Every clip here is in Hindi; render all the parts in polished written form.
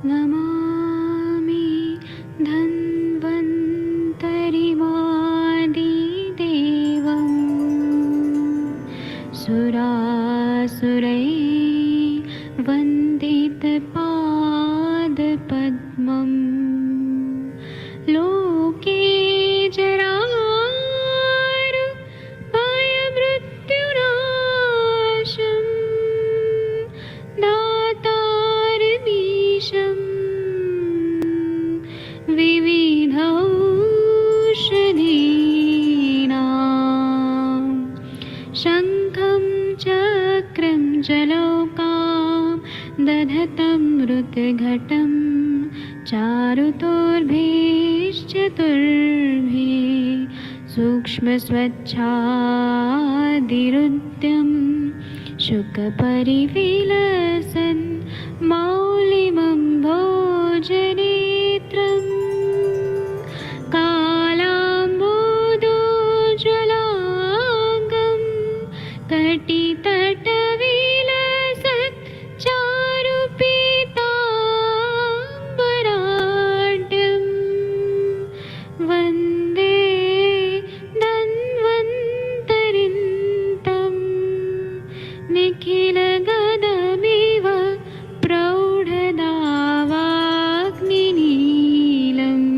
नमामि धन्वन्तरिमादिदेवम् सुरासुरैर्वन्दितपादपद्मम् लोके जरारुभयमृत्युनाशं दातारमीशं विविधौषधीनां शङ्खं चक्रं जलौकां दधतं मृतघटं चारुतोर्भिश्चतुर्भिः सूक्ष्मस्वच्छादिरुद्यं शुकपरिविलसन् मौलिमं भोजनेत्रं कालाम्बोदोज्ज्वलाङ्गं कटितटविलसत् चारुपीताम्बराढ्यं वन्दे धन्वन्तरिन्तं निखिलगदमिव प्रौढदावाग्निनीलम्।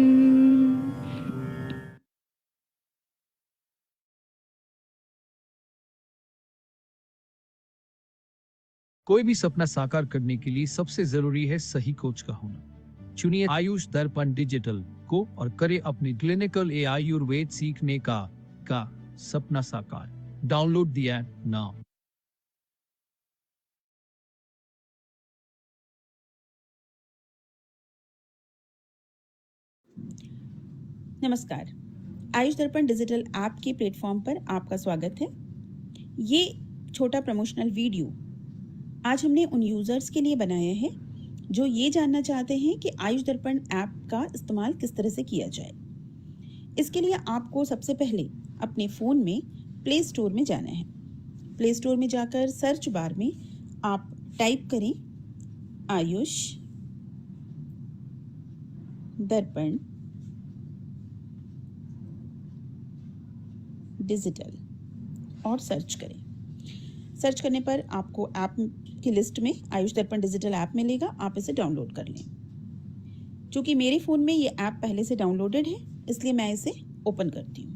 कोई भी सपना साकार करने के लिए सबसे जरूरी है सही कोच का होना। चुनिए आयुष दर्पण डिजिटल को और करे अपनी क्लिनिकल आयुर्वेद सीखने का सपना साकार। Download the app now. नमस्कार, आयुष दर्पण डिजिटल ऐप के प्लेटफॉर्म पर आपका स्वागत है। ये छोटा प्रमोशनल वीडियो आज हमने उन यूज़र्स के लिए बनाया है जो ये जानना चाहते हैं कि आयुष दर्पण ऐप का इस्तेमाल किस तरह से किया जाए। इसके लिए आपको सबसे पहले अपने फ़ोन में प्ले स्टोर में जाना है। प्ले स्टोर में जाकर सर्च बार में आप टाइप करें आयुष दर्पण डिजिटल और सर्च करें। सर्च करने पर आपको ऐप की लिस्ट में आयुष दर्पण डिजिटल ऐप मिलेगा, आप इसे डाउनलोड कर लें। क्योंकि मेरे फ़ोन में ये ऐप पहले से डाउनलोडेड है, इसलिए मैं इसे ओपन करती हूँ।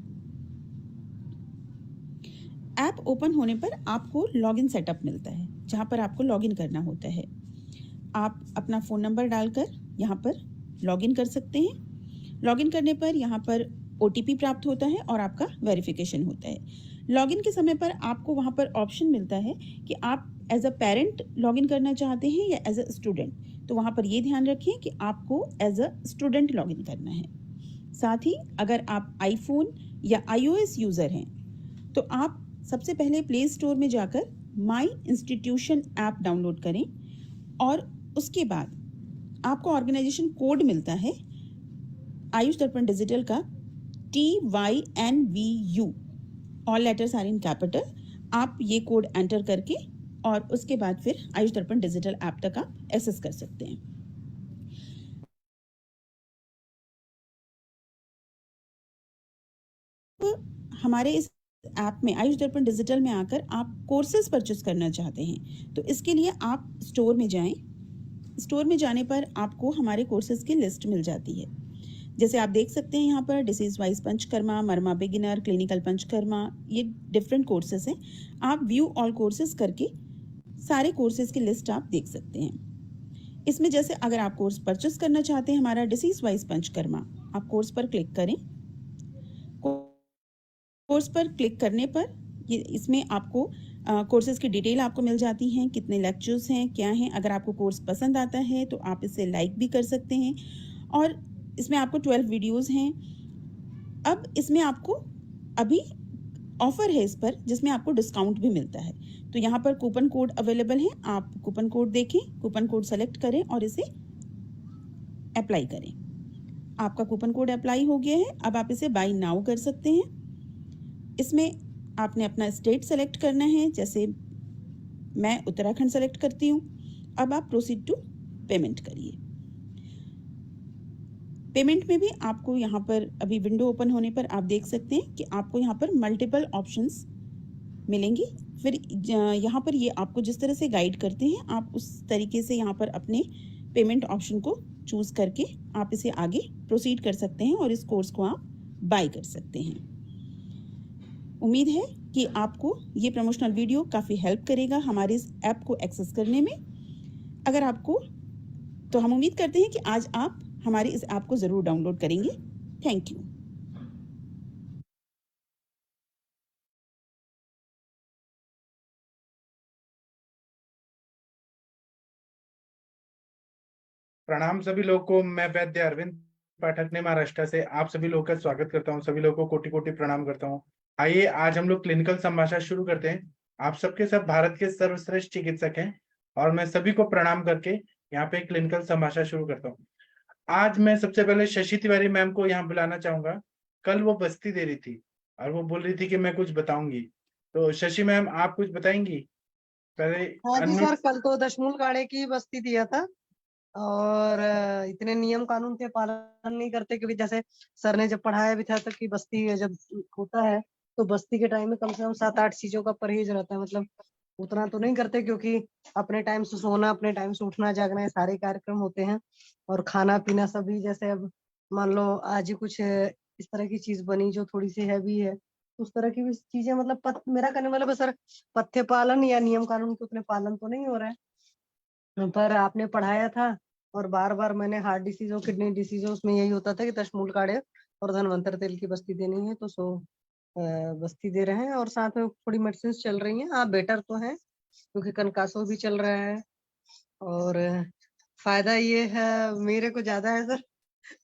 ऐप ओपन होने पर आपको लॉगिन सेटअप मिलता है, जहाँ पर आपको लॉगिन करना होता है। आप अपना फ़ोन नंबर डालकर यहाँ पर लॉगिन कर सकते हैं। लॉगिन करने पर यहाँ पर OTP प्राप्त होता है और आपका वेरिफिकेशन होता है। लॉगिन के समय पर आपको वहाँ पर ऑप्शन मिलता है कि आप एज अ पेरेंट लॉगिन करना चाहते हैं या एज अ स्टूडेंट। तो वहाँ पर ये ध्यान रखें कि आपको एज अ स्टूडेंट लॉगिन करना है। साथ ही अगर आप आईफोन या iOS यूज़र हैं तो आप सबसे पहले प्ले स्टोर में जाकर माई इंस्टीट्यूशन ऐप डाउनलोड करें और उसके बाद आपको ऑर्गेनाइजेशन कोड मिलता है आयुष दर्पण डिजिटल का TYNVU, all letters are in capital. आप ये कोड एंटर करके और उसके बाद फिर आयुष दर्पण डिजिटल ऐप तक आप एक्सेस कर सकते हैं। तो हमारे इस ऐप में आयुष दर्पण डिजिटल में आकर आप कोर्सेज परचेस करना चाहते हैं तो इसके लिए आप स्टोर में जाएं। स्टोर में जाने पर आपको हमारे कोर्सेज की लिस्ट मिल जाती है। जैसे आप देख सकते हैं यहाँ पर डिसीज वाइज पंचकर्मा, मर्मा बिगिनर, क्लिनिकल पंचकर्मा, ये डिफरेंट कोर्सेज हैं। आप व्यू ऑल कोर्सेज करके सारे कोर्सेज की लिस्ट आप देख सकते हैं। इसमें जैसे अगर आप कोर्स परचेस करना चाहते हैं हमारा डिसीज वाइज पंचकर्मा, आप कोर्स पर क्लिक करें। कोर्स पर क्लिक करने पर ये इसमें आपको कोर्सेज की डिटेल आपको मिल जाती हैं, कितने लेक्चर्स हैं, क्या हैं। अगर आपको कोर्स पसंद आता है तो आप इसे लाइक भी कर सकते हैं। और इसमें आपको 12 वीडियोस हैं। अब इसमें आपको अभी ऑफ़र है इस पर, जिसमें आपको डिस्काउंट भी मिलता है। तो यहाँ पर कूपन कोड अवेलेबल है, आप कूपन कोड देखें, कूपन कोड सेलेक्ट करें और इसे अप्लाई करें। आपका कूपन कोड अप्लाई हो गया है। अब आप इसे बाय नाउ कर सकते हैं। इसमें आपने अपना स्टेट सेलेक्ट करना है, जैसे मैं उत्तराखंड सेलेक्ट करती हूँ। अब आप प्रोसीड टू पेमेंट करिए। पेमेंट में भी आपको यहाँ पर अभी विंडो ओपन होने पर आप देख सकते हैं कि आपको यहाँ पर मल्टीपल ऑप्शंस मिलेंगी। फिर यहाँ पर ये आपको जिस तरह से गाइड करते हैं आप उस तरीके से यहाँ पर अपने पेमेंट ऑप्शन को चूज़ करके आप इसे आगे प्रोसीड कर सकते हैं और इस कोर्स को आप बाय कर सकते हैं। उम्मीद है कि आपको ये प्रमोशनल वीडियो काफ़ी हेल्प करेगा हमारे इस ऐप को एक्सेस करने में। अगर आपको तो हम उम्मीद करते हैं कि आज आप हमारे इस ऐप को ज़रूर डाउनलोड करेंगे। Thank you. प्रणाम सभी लोगों को। मैं वैद्य अरविंद पाठक ने महाराष्ट्र से आप सभी लोगों का स्वागत करता हूं। सभी लोगों को कोटि कोटि प्रणाम करता हूं। आइए आज हम लोग क्लिनिकल संभाषण शुरू करते हैं। आप सबके सब भारत के सर्वश्रेष्ठ चिकित्सक हैं और मैं सभी को प्रणाम करके यहाँ पे क्लिनिकल संभाषण शुरू करता हूँ। आज मैं सबसे पहले शशि तिवारी मैम को यहाँ बुलाना चाहूंगा। कल वो बस्ती दे रही थी और वो बोल रही थी कि मैं कुछ बताऊंगी, तो शशि मैम आप कुछ बताएंगी पहले? हाँ जी सर, कल तो दशमूल गाड़े की बस्ती दिया था और इतने नियम कानून के पालन नहीं करते, क्योंकि जैसे सर ने जब पढ़ाया भी था तो कि बस्ती जब होता है तो बस्ती के टाइम में कम से कम 7-8 चीजों का परहेज रहता है। मतलब उतना तो नहीं करते, क्योंकि अपने टाइम से सोना, अपने टाइम से उठना जागना, ये सारे कार्यक्रम होते हैं। और खाना पीना सभी, जैसे अब मान लो आज ही कुछ इस तरह की चीज बनी जो थोड़ी सी हैवी है, उस तरह की भी चीजें, मतलब मेरा कहने मतलब सर पथ्य पालन या नियम कानून के उतने पालन तो नहीं हो रहा है। पर आपने पढ़ाया था और बार बार मैंने हार्ट डिसीज और किडनी डिसीज, उसमें यही होता था कि दशमूल काढ़े और धनवंतर तेल की बस्ती देनी है, तो बस्ती दे रहे हैं और साथ में थोड़ी मेडिसिन चल रही हैं। हाँ बेटर तो है, क्योंकि कनकासो भी चल रहा है और फायदा ये है, मेरे को ज्यादा है सर,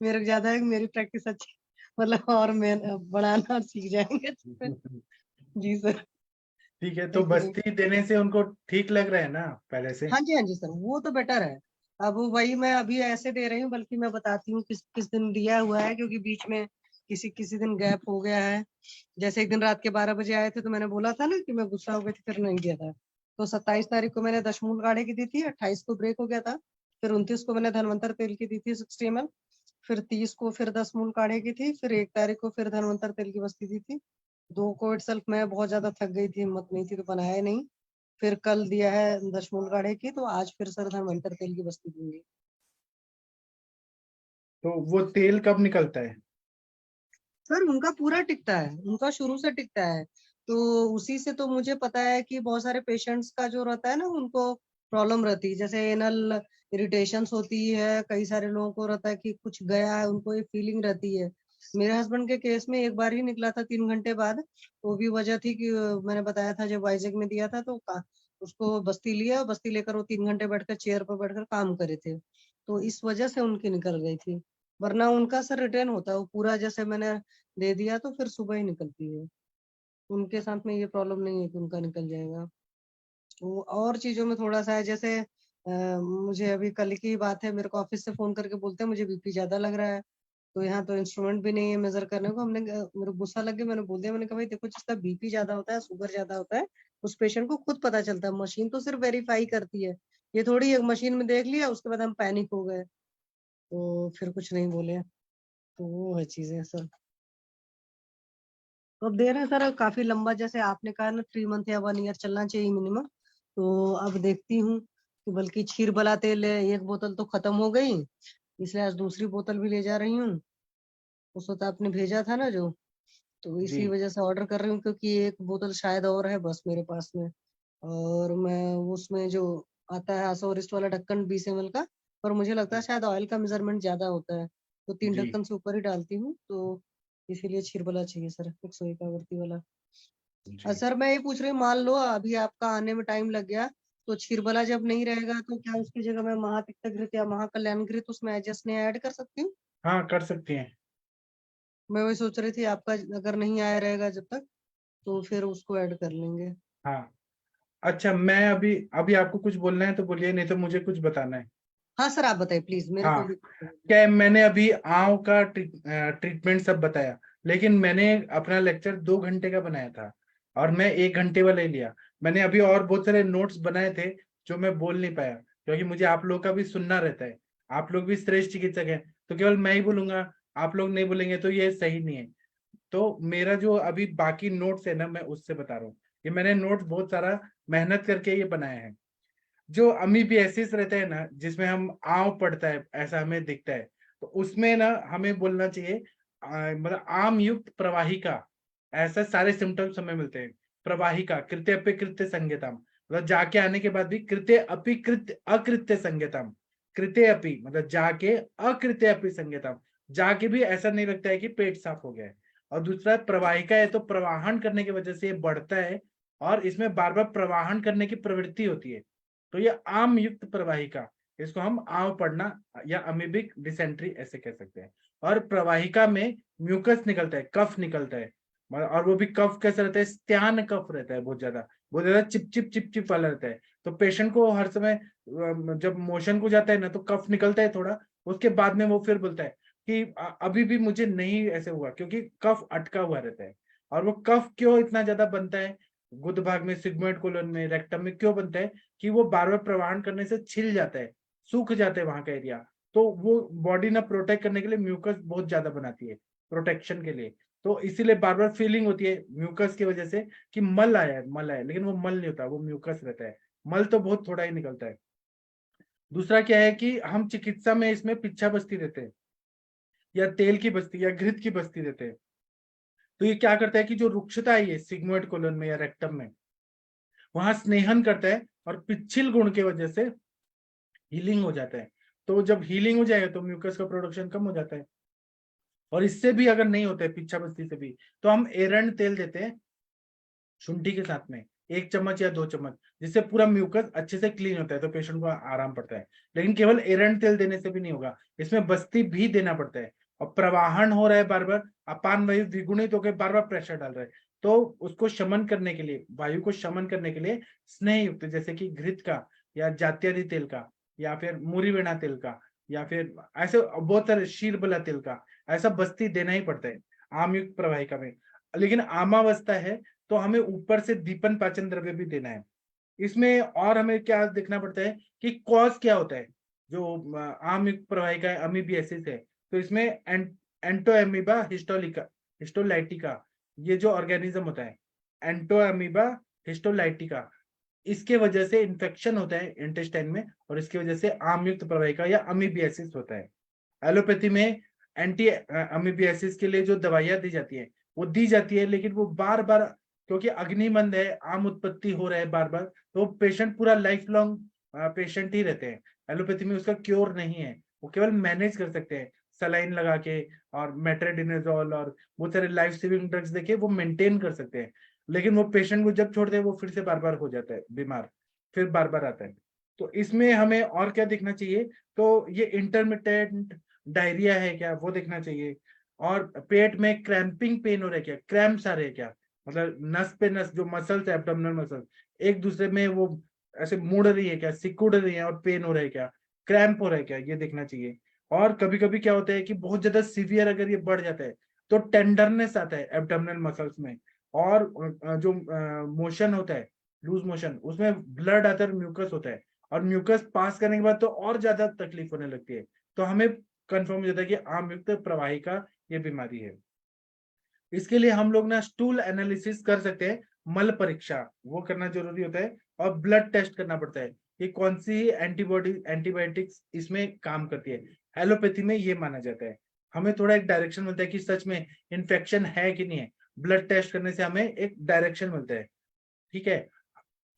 मेरे को ज्यादा है कि मेरी प्रैक्टिस अच्छी, मतलब और मैं बढ़ाना सीख जाएंगे। जी सर। ठीक है, तो बस्ती देने से उनको ठीक लग रहा है ना पहले से? हाँ जी सर, वो तो बेटर है। अब वही मैं अभी ऐसे दे रही हूँ, बल्कि मैं बताती हूँ किस किस दिन दिया हुआ है, क्योंकि बीच में किसी दिन गैप हो गया है। जैसे एक दिन रात के 12 बजे आए थे तो मैंने बोला था ना कि मैं गुस्सा हो गई थी, फिर नहीं दिया था। तो 27 तारीख को मैंने दशमूल गाड़े की दी थी, 28 को ब्रेक हो गया था, फिर 29 को मैंने धनवंतर तेल की दी थी 60 ml, फिर 30 को फिर दशमूल काढ़े की थी, फिर 1 तारीख को फिर धनवंतर तेल की बस्ती दी थी। 2 को इटसेल्फ मैं बहुत ज्यादा थक गई थी, हिम्मत नहीं थी तो बनाया नहीं। फिर कल दिया है दशमूल गाढ़े की, तो आज फिर सर धनवंतर तेल की बस्ती दूंगी। तो वो तेल कब निकलता है? सर उनका पूरा टिकता है, उनका शुरू से टिकता है, तो उसी से तो मुझे पता है कि बहुत सारे पेशेंट्स का जो रहता है ना, उनको प्रॉब्लम रहती है, जैसे एनल इरिटेशंस होती है, कई सारे लोगों को रहता है कि कुछ गया है, उनको ये फीलिंग रहती है। मेरे हस्बैंड के केस में एक बार ही निकला था 3 घंटे बाद। वो भी वजह थी कि मैंने बताया था जब वाइजैक में दिया था तो उसको बस्ती लिया, बस्ती लेकर वो 3 घंटे बैठकर चेयर पर बैठकर काम करे थे, तो इस वजह से उनकी निकल गई थी। वरना उनका सर रिटर्न होता है, वो पूरा जैसे मैंने दे दिया तो फिर सुबह ही निकलती है। उनके साथ में ये प्रॉब्लम नहीं है कि उनका निकल जाएगा। वो और चीजों में थोड़ा सा है, जैसे मुझे अभी कल की बात है, मेरे को ऑफिस से फोन करके बोलते हैं मुझे बीपी ज्यादा लग रहा है, तो यहाँ तो इंस्ट्रूमेंट भी नहीं है मेजर करने को। मेरे को गुस्सा लग गया, मैंने बोल दिया, मैंने कहा भाई देखो, जिसका बीपी ज्यादा होता है, शुगर ज्यादा होता है, उस पेशेंट को खुद पता चलता है, मशीन तो सिर्फ वेरीफाई करती है। ये थोड़ी एक मशीन में देख लिया उसके बाद हम पैनिक हो गए, तो फिर कुछ नहीं बोले। तो वो है चीजें सर। तो अब दे रहे हैं सर, काफी लंबा, जैसे आपने कहा ना 3 मंथ या 1 ईयर चलना चाहिए मिनिमम, तो अब देखती हूँ कि बल्कि क्षीर बला तेल 1 बोतल तो खत्म हो गई, इसलिए आज दूसरी बोतल भी ले जा रही हूँ। उस वक्त आपने भेजा था ना जो, तो इसी वजह से ऑर्डर कर रही हूँ, क्योंकि 1 बोतल शायद और है बस मेरे पास में। और मैं उसमें जो आता है आसोरिस्ट वाला ढक्कन 20 ml का, पर मुझे लगता है शायद ऑयल का मेजरमेंट ज्यादा होता है, तो 3 ढक्कन से ऊपर ही डालती हूँ, तो इसीलिए क्षीरबला चाहिए सर, 101 आवृत्ति वाला। सर मैं ये पूछ रही हूँ, मान लो अभी आपका आने में टाइम लग गया, तो क्षीरबला जब नहीं रहेगा तो क्या उसकी जगह मैं महातिक्तघृत या महाकल्याण घृत उसमें एडजस्ट नहीं ऐड कर सकती हूँ? हाँ कर सकती हैं। मैं वही सोच रही थी, आपका अगर नहीं आया रहेगा जब तक, तो फिर उसको ऐड कर लेंगे। हाँ अच्छा, मैं अभी अभी आपको कुछ बोलना है तो बोलिए, नहीं तो मुझे कुछ बताना है। हाँ सर आप बताइए प्लीज, मेरे हाँ को भी। क्या मैंने अभी आंव का ट्रीटमेंट सब बताया, लेकिन मैंने अपना लेक्चर 2 घंटे का बनाया था और मैं 1 घंटे वाला ही लिया। मैंने अभी और बहुत सारे नोट्स बनाए थे जो मैं बोल नहीं पाया, क्योंकि मुझे आप लोग का भी सुनना रहता है, आप लोग भी श्रेष्ठ चिकित्सक हैं, तो केवल मैं ही बोलूंगा, आप लोग नहीं बोलेंगे, तो ये सही नहीं है। तो मेरा जो अभी बाकी नोट्स है ना, मैं उससे बता रहा हूँ। ये मैंने नोट्स बहुत सारा मेहनत करके ये बनाया है। जो अमीबियासिस रहता है ना, जिसमें हम आंव पड़ता है ऐसा हमें दिखता है, तो उसमें ना हमें बोलना चाहिए मतलब आम युक्त प्रवाहिका, ऐसा सारे सिम्टम्स हमें मिलते हैं। प्रवाहिका कृत्य अपि कृत्य संज्ञताम, मतलब जाके आने के बाद भी कृत्य अपि कृत्य अकृत्य संज्ञताम, कृत्य अपि मतलब जाके, अकृत्य अपि संज्ञताम, जाके भी ऐसा नहीं लगता है कि पेट साफ हो गया है। और दूसरा प्रवाहिका है, तो प्रवाहन करने की वजह से ये बढ़ता है और इसमें बार बार प्रवाहन करने की प्रवृत्ति होती है। तो ये आम युक्त प्रवाहिका, इसको हम आव पढ़ना या अमीबिक डिसेंट्री ऐसे कह सकते हैं। और प्रवाहिका में म्यूकस निकलता है, कफ निकलता है, और वो भी कफ कैसा रहता है, स्त्यान कफ रहता है, बहुत ज्यादा चिप चिप वाला रहता है। तो पेशेंट को हर समय जब मोशन को जाता है ना, तो कफ निकलता है थोड़ा, उसके बाद में वो फिर बोलता है कि अभी भी मुझे नहीं ऐसे हुआ, क्योंकि कफ अटका हुआ रहता है। और वो कफ क्यों इतना ज्यादा बनता है, गुद भाग में, सिग्मोइड कोलन में, रेक्टम में क्यों बनता है, कि वो बार बार प्रवाहन करने से छिल जाता है, सूख जाता है वहां का एरिया। तो वो बॉडी ना प्रोटेक्ट करने के लिए म्यूकस बहुत ज्यादा बनाती है, प्रोटेक्शन के लिए। तो इसीलिए बार बार फीलिंग होती है म्यूकस की वजह से कि मल आया है, मल आया, लेकिन वो मल नहीं होता, वो म्यूकस रहता है। मल तो बहुत थोड़ा ही निकलता है। दूसरा क्या है कि हम चिकित्सा में इसमें पिच्छा बस्ती देते हैं, या तेल की बस्ती या घृत की बस्ती देते हैं। तो ये क्या करता है कि जो रुक्षता है ये सिग्मोइड कोलन में या रेक्टम में, वहां स्नेहन करता है, और पिच्छिल गुण की वजह से हीलिंग हो जाता है। तो जब हीलिंग हो जाएगा तो म्यूकस का प्रोडक्शन कम हो जाता है। और इससे भी अगर नहीं होता है, पिच्छा बस्ती से भी, तो हम एरंड तेल देते हैं शुंठी के साथ में, 1 चम्मच या 2 चम्मच, जिससे पूरा म्यूकस अच्छे से क्लीन होता है, तो पेशेंट को आराम पड़ता है। लेकिन केवल एरंड तेल देने से भी नहीं होगा, इसमें बस्ती भी देना पड़ता है। और प्रवाहन हो रहा है बार बार, अपान वायु द्विगुणित होकर बार बार प्रेशर डाल रहा है, तो उसको शमन करने के लिए, वायु को शमन करने के लिए स्नेह युक्त, जैसे कि घृत का या जात्यादि तेल का, या फिर मुरीवेणा तेल का, या फिर ऐसे बहुत सारे शीरबला तेल का, ऐसा बस्ती देना ही पड़ता है आम युक्त प्रवाहिका में। लेकिन आमावस्था है तो हमें ऊपर से दीपन पाचन द्रव्य भी देना है। इसमें और हमें क्या देखना पड़ता है कि कॉज क्या होता है। जो आम युक्त प्रवाहिका है, अमीबियासिस है, तो इसमें एंटोएमीबा हिस्टोलिका हिस्टोलाइटिका, ये जो ऑर्गेनिज्म होता है एंटोएमीबा हिस्टोलाइटिका, इसके वजह से इन्फेक्शन होता है इंटेस्टाइन में, और इसकी वजह से आम युक्त प्रवाहिका या अमीबियासिस होता है। एलोपैथी में एंटी अमीबियासिस के लिए जो दवाइयां दी जाती है वो दी जाती है, लेकिन वो बार बार, क्योंकि अग्निमंद है, आम उत्पत्ति हो रहा है बार बार, तो पेशेंट पूरा लाइफ लॉन्ग पेशेंट ही रहते हैं। एलोपैथी में उसका क्योर नहीं है, वो केवल मैनेज कर सकते हैं सलाइन लगा के, और मेट्रोडिनोजोल और बहुत सारे लाइफ सेविंग ड्रग्स देके वो मेंटेन कर सकते हैं। लेकिन वो पेशेंट को जब छोड़ते हैं वो फिर से बार बार हो जाता है बीमार, फिर बार बार आता है। तो इसमें हमें और क्या देखना चाहिए, तो ये इंटरमिटेंट डायरिया है क्या, वो देखना चाहिए। और पेट में क्रैम्पिंग पेन हो रहा है क्या, क्रैम्प्स आ रहे हैं क्या, मतलब नस पे नस, जो मसल्स है एब्डोमिनल मसल्स, एक दूसरे में वो ऐसे मुड़ रही है क्या, सिकुड़ रही है और पेन हो रहा है क्या, क्रैम्प हो रहा है क्या, ये देखना चाहिए। और कभी कभी क्या होता है कि बहुत ज्यादा सीवियर अगर ये बढ़ जाता है, तो टेंडरनेस आता है एब्डोमिनल मसल्स में, और जो मोशन होता है लूज मोशन, उसमें ब्लड आता है, म्यूकस होता है, और म्यूकस पास करने के बाद तो और ज्यादा तकलीफ होने लगती है। तो हमें कंफर्म हो जाता है कि आम युक्त प्रवाहिका ये बीमारी है। इसके लिए हम लोग ना स्टूल एनालिसिस कर सकते हैं, मल परीक्षा वो करना जरूरी होता है, और ब्लड टेस्ट करना पड़ता है कि कौन सी एंटीबायोटिक्स इसमें काम करती है। एलोपैथी में ये माना जाता है। हमें थोड़ा एक डायरेक्शन मिलता है कि सच में इन्फेक्शन है कि नहीं है, ब्लड टेस्ट करने से हमें एक डायरेक्शन मिलता है। ठीक है,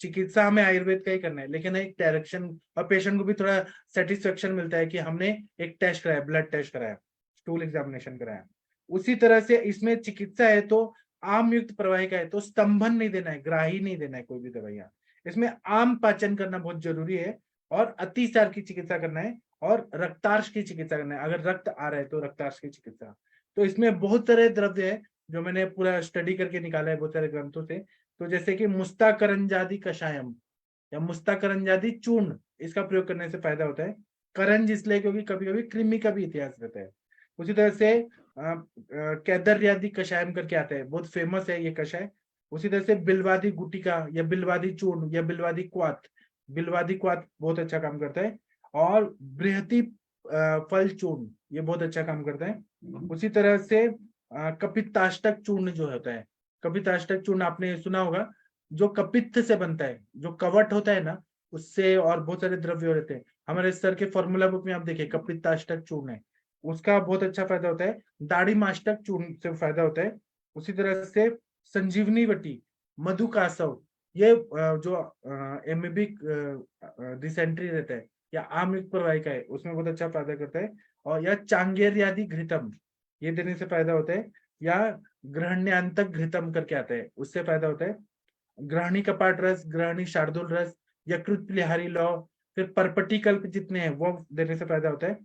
चिकित्सा हमें आयुर्वेद का ही करना है, लेकिन एक डायरेक्शन, और पेशेंट को भी थोड़ा सेटिस्फेक्शन मिलता है कि हमने एक टेस्ट कराया, ब्लड टेस्ट कराया, स्टूल एग्जामिनेशन कराया। उसी तरह से इसमें चिकित्सा है तो आम युक्त प्रवाहिका है तो स्तंभन नहीं देना है, ग्राही नहीं देना है कोई भी दवाइयां। इसमें आम पाचन करना बहुत जरूरी है, और अतिसार की चिकित्सा करना है, और रक्तार्श की चिकित्सा करना है, अगर रक्त आ रहा है तो रक्तार्श की चिकित्सा। तो इसमें बहुत सारे द्रव्य है जो मैंने पूरा स्टडी करके निकाला है बहुत सारे ग्रंथों से। तो जैसे कि मुस्ताकरंजादी कषायम या मुस्ताकरंजादी चूर्ण, इसका प्रयोग करने से फायदा होता है। करंज इसलिए क्योंकि कभी कभी कृमि का भी इतिहास रहता है। उसी तरह से कैदर्यादी कषायम करके आता है, बहुत फेमस है ये कषाय। उसी तरह से बिलवादी गुटिका या बिलवादी चूर्ण या बिलवादी क्वाथ बहुत अच्छा काम करता है। और बृहति फल चूर्ण ये बहुत अच्छा काम करता है। उसी तरह से कपित्ताष्टक चूर्ण जो होता है, कपित्ताष्टक चूर्ण आपने सुना होगा, जो कपित्त से बनता है, जो कवट होता है ना उससे, और बहुत सारे द्रव्य रहते हैं। हमारे सर के फॉर्मूला बुक में आप देखिए कपित्ताष्टक चूर्ण है, उसका बहुत अच्छा फायदा होता है। दाढ़ीमाष्टक चूर्ण से फायदा होता है। उसी तरह से संजीवनी वटी, मधुकासव, ये जो एमिबिक डिसेंट्री रहता है या आम युक्त प्रवाहिका है उसमें बहुत अच्छा फायदा करता है। और या चांगेर्यादि घृतम, ये देने से फायदा होता है। या ग्रहण्यान्तक घृतम करके आता है, उससे फायदा होता है। ग्रहणी कपाट रस, ग्रहणी शार्दुल रस, यकृत प्लिहारी लौ, फिर परपटिकल्प जितने हैं वो देने से फायदा होता है।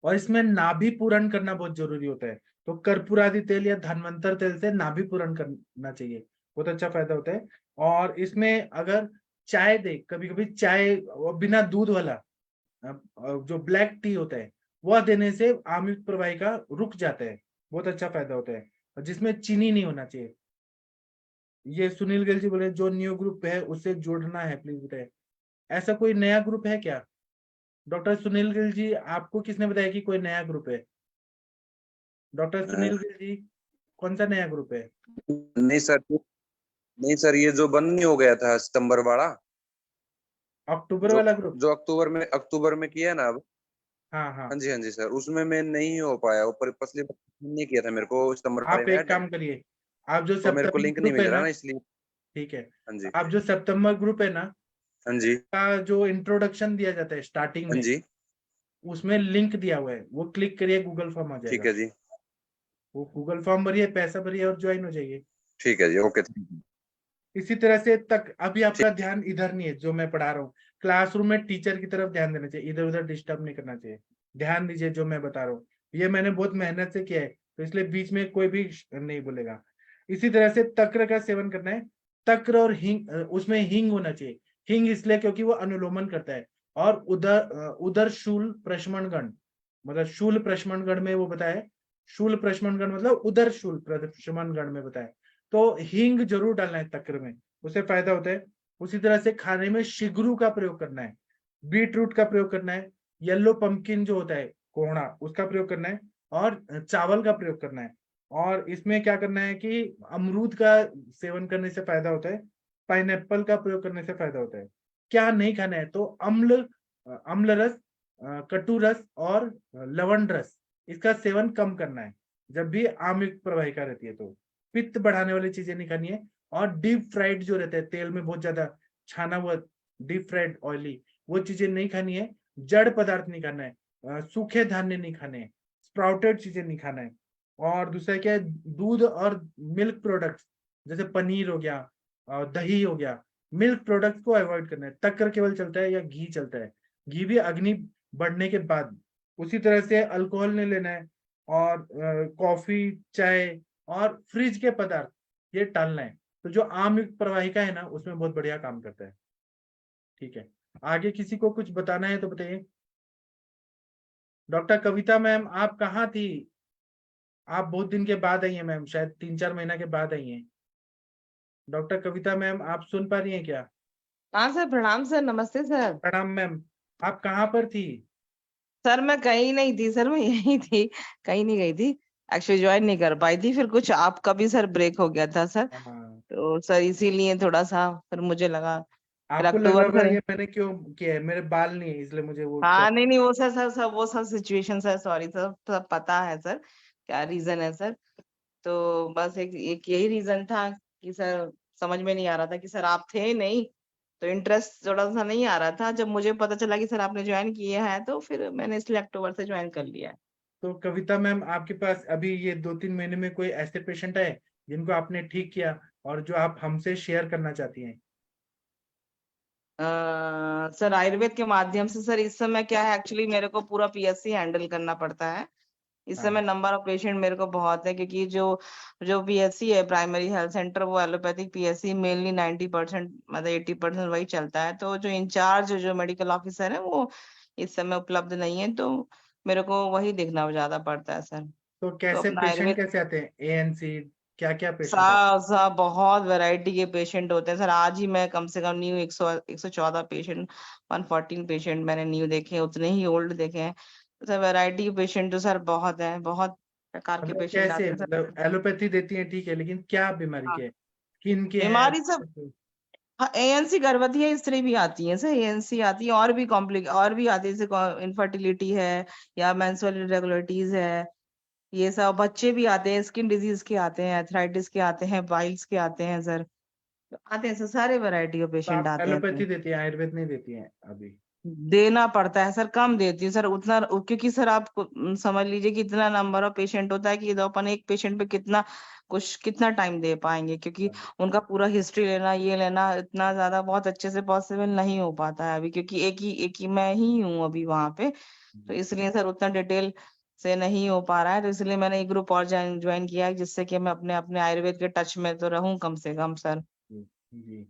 और इसमें नाभि पूरण करना बहुत जरूरी होता है, तो कर्पूरादि तेल या धन्वंतर तेल से नाभि पूरण करना चाहिए, बहुत अच्छा फायदा होता है। और इसमें अगर चाय दे, कभी कभी चाय बिना दूध वाला जो ब्लैक टी होता है वह देने से आमयुक्त प्रवाहिका रुक जाता है, बहुत अच्छा फायदा होता है। और जिसमें चीनी नहीं होना चाहिए। ये सुनील गिल जी बोले जो न्यू ग्रुप है उससे जोड़ना है, प्लीज बताए। ऐसा कोई नया ग्रुप है क्या? डॉक्टर सुनील गिल जी, आपको किसने बताया कि कोई नया ग्रुप है? डॉक्टर सुनील गिल जी, कौन सा नया ग्रुप है? नहीं सर, नहीं सर, ये जो बंद नहीं हो गया था सितंबर वाला, अक्टूबर जो वाला ग्रुप? जो अक्टूबर में किया ना अब। हाँ हाँ, हाँ जी सर, उसमें मैं नहीं हो पाया, ऊपर पसली नहीं किया था मेरे को सितंबर वाले आप में एक ऐड, काम करिए, आप जो तो मेरे को सितंबर लिंक नहीं ग्रुप है मिल रहा ना, ना, इसलिए। ठीक है, हाँ जी, आप जो सितंबर ग्रुप है ना हाँ जी, का जो इंट्रोडक्शन दिया जाता है स्टार्टिंग हाँ में, जी, उसमें लिंक दिया हुआ है, वो क्लिक करिए, गूगल फॉर्म आ ठीक जाएगा। है जी, वो गूगल फॉर्म भरिए, पैसा भरिए और ज्वाइन हो जाइए। ठीक है जी, ओके। इसी तरह से तक अभी आपका ध्यान इधर नहीं है जो मैं पढ़ा रहा हूँ, क्लासरूम में टीचर की तरफ ध्यान देना चाहिए, इधर उधर डिस्टर्ब नहीं करना चाहिए। ध्यान दीजिए जो मैं बता रहा हूँ, ये मैंने बहुत मेहनत से किया है, तो इसलिए बीच में कोई भी नहीं बोलेगा। इसी तरह से तक्र का सेवन करना है। तक्र और हिंग, उसमें हिंग होना चाहिए। हिंग इसलिए क्योंकि वो अनुलोमन करता है। और उदर शूल प्रशमन गण, मतलब शूल प्रशमन गण में वो बताया, शूल प्रशमन गण मतलब उदर शूल प्रशमन गण में बताया। तो हींग जरूर डालना है तक्र में, उससे फायदा होता है। उसी तरह से खाने में शिगरू का प्रयोग करना है, बीट रूट का प्रयोग करना है, येलो पंपकिन जो होता है कोहड़ा उसका प्रयोग करना है, और चावल का प्रयोग करना है। और इसमें क्या करना है कि अमरूद का सेवन करने से फायदा होता है, पाइनएप्पल का प्रयोग करने से फायदा होता है। क्या नहीं खाना है तो अम्ल रस, कटु रस और लवण रस, इसका सेवन कम करना है जब भी आमयुक्त प्रवाहिका रहती है। तो पित्त बढ़ाने वाली चीजें नहीं खानी है। और डीप फ्राइड जो रहता है, तेल में बहुत ज्यादा छाना हुआ डीप फ्राइड ऑयली, वो चीजें नहीं खानी है। जड़ पदार्थ नहीं खाना है, सूखे धान्य नहीं खाने हैं, स्प्राउटेड चीजें नहीं खाना है। और दूसरा क्या है, दूध और मिल्क प्रोडक्ट्स जैसे पनीर हो गया, दही हो गया, मिल्क प्रोडक्ट्स को अवॉइड करना है। तक्कर केवल चलता है या घी चलता है, घी भी अग्नि बढ़ने के बाद। उसी तरह से अल्कोहल नहीं लेना है। और कॉफी, चाय और फ्रिज के पदार्थ ये टालना है। तो जो आम युक्त प्रवाहिका है ना उसमें बहुत बढ़िया काम करता है। ठीक है, आगे किसी को कुछ बताना है तो बताइए। डॉक्टर कविता मैम, आप कहाँ थी? आप बहुत दिन के बाद आई हैं मैम, शायद 3-4 महीना के बाद आई हैं। डॉक्टर कविता मैम, आप सुन पा रही हैं क्या? हाँ सर, प्रणाम सर, नमस्ते सर। प्रणाम मैम, आप कहाँ पर थी? सर मैं कहीं नहीं थी सर, मैं यहीं थी, कहीं नहीं गई थी। एक्चुअली ज्वाइन नहीं कर पाई थी, फिर कुछ आपका भी सर ब्रेक हो गया था सर, हाँ, तो सर इसीलिए थोड़ा सा फिर मुझे लगा फिर आपको लग रहा अक्टूबर होगा सर। ये मैंने क्यों किया है, मेरे बाल नहीं है इसलिए मुझे वो हाँ नहीं नहीं, वो सर सर सर वो सब सिचुएशन सर, सॉरी सर, सब पता है सर क्या रीजन है सर। तो बस एक यही रीजन था कि सर समझ में नहीं आ रहा था कि सर आप थे नहीं, तो इंटरेस्ट थोड़ा सा नहीं आ रहा था। जब मुझे पता चला कि सर आपने ज्वाइन किया है तो फिर मैंने इसलिए अक्टूबर से ज्वाइन कर लिया है। तो कविता मैम, आपके पास अभी ये 2-3 महीने में कोई ऐसे पेशेंट आए जिनको आपने ठीक किया और जो आप हमसे शेयर करना चाहती हैं? सर आयुर्वेद के माध्यम से सर इस समय क्या है, एक्चुअली मेरे को पूरा पीएससी हैंडल करना पड़ता है। इस समय हाँ, नंबर ऑफ पेशेंट मेरे को बहुत है, क्योंकि जो जो पीएससी है प्राइमरी हेल्थ सेंटर, वो एलोपैथिक पीएससी मेनली 90% मतलब 80% वही चलता है। तो जो इंचार्ज जो मेडिकल ऑफिसर है वो इस समय उपलब्ध नहीं है, तो मेरे को वही देखना ज्यादा पड़ता है सर। तो तो कैसे अपना पेशेंट आयुर्वेद कैसे आते हैं? एएनसी, क्या क्या पेशेंट आते सा, सा बहुत वैरायटी के पेशेंट होते हैं सर। आज ही मैं कम से कम न्यू 114 पेशेंट, 114 पेशेंट मैंने न्यू देखे हैं, उतने ही ओल्ड देखे हैं। सर वैरायटी पेशेंट तो सर बहुत है, बहुत प्रकार के मतलब पेशेंट आते कैसे, हैं सर। मतलब एलोपैथी देती है ठीक है, लेकिन क्या बीमारी हाँ, के है, किन के हैं? बीमारी सब, हाँ एएनसी गर्भवती स्त्री भी आती है सर, एएनसी आती है, और भी और भी आती है, जैसे इनफर्टिलिटी है या मेंस्ट्रुअल इरेगुलरिटीज है, ये सब। बच्चे भी आते हैं, स्किन डिजीज के आते हैं, एथराइटिस के आते हैं, बाइल्स के आते हैं सर, आते हैं सर, सारे वैरायटी ऑफ तो पेशेंट आप आते हैं एलोपैथी सर। देती है, आयुर्वेद नहीं देती है अभी? देना पड़ता है सर, कम देती हूँ सर उतना, क्योंकि सर आप समझ लीजिए कि इतना नंबर ऑफ पेशेंट होता है कि तो अपन एक पेशेंट पे कितना टाइम दे पाएंगे, क्योंकि उनका पूरा हिस्ट्री लेना, ये लेना, इतना ज्यादा बहुत अच्छे से पॉसिबल नहीं हो पाता है अभी, क्योंकि एक ही मैं ही हूँ अभी वहां पे, तो इसलिए सर उतना डिटेल से नहीं हो पा रहा है, तो इसलिए मैंने एक ग्रुप और ज्वाइन किया है, जिससे कि मैं अपने अपने आयुर्वेद के टच में तो रहूं कम से कम सर। जी जी।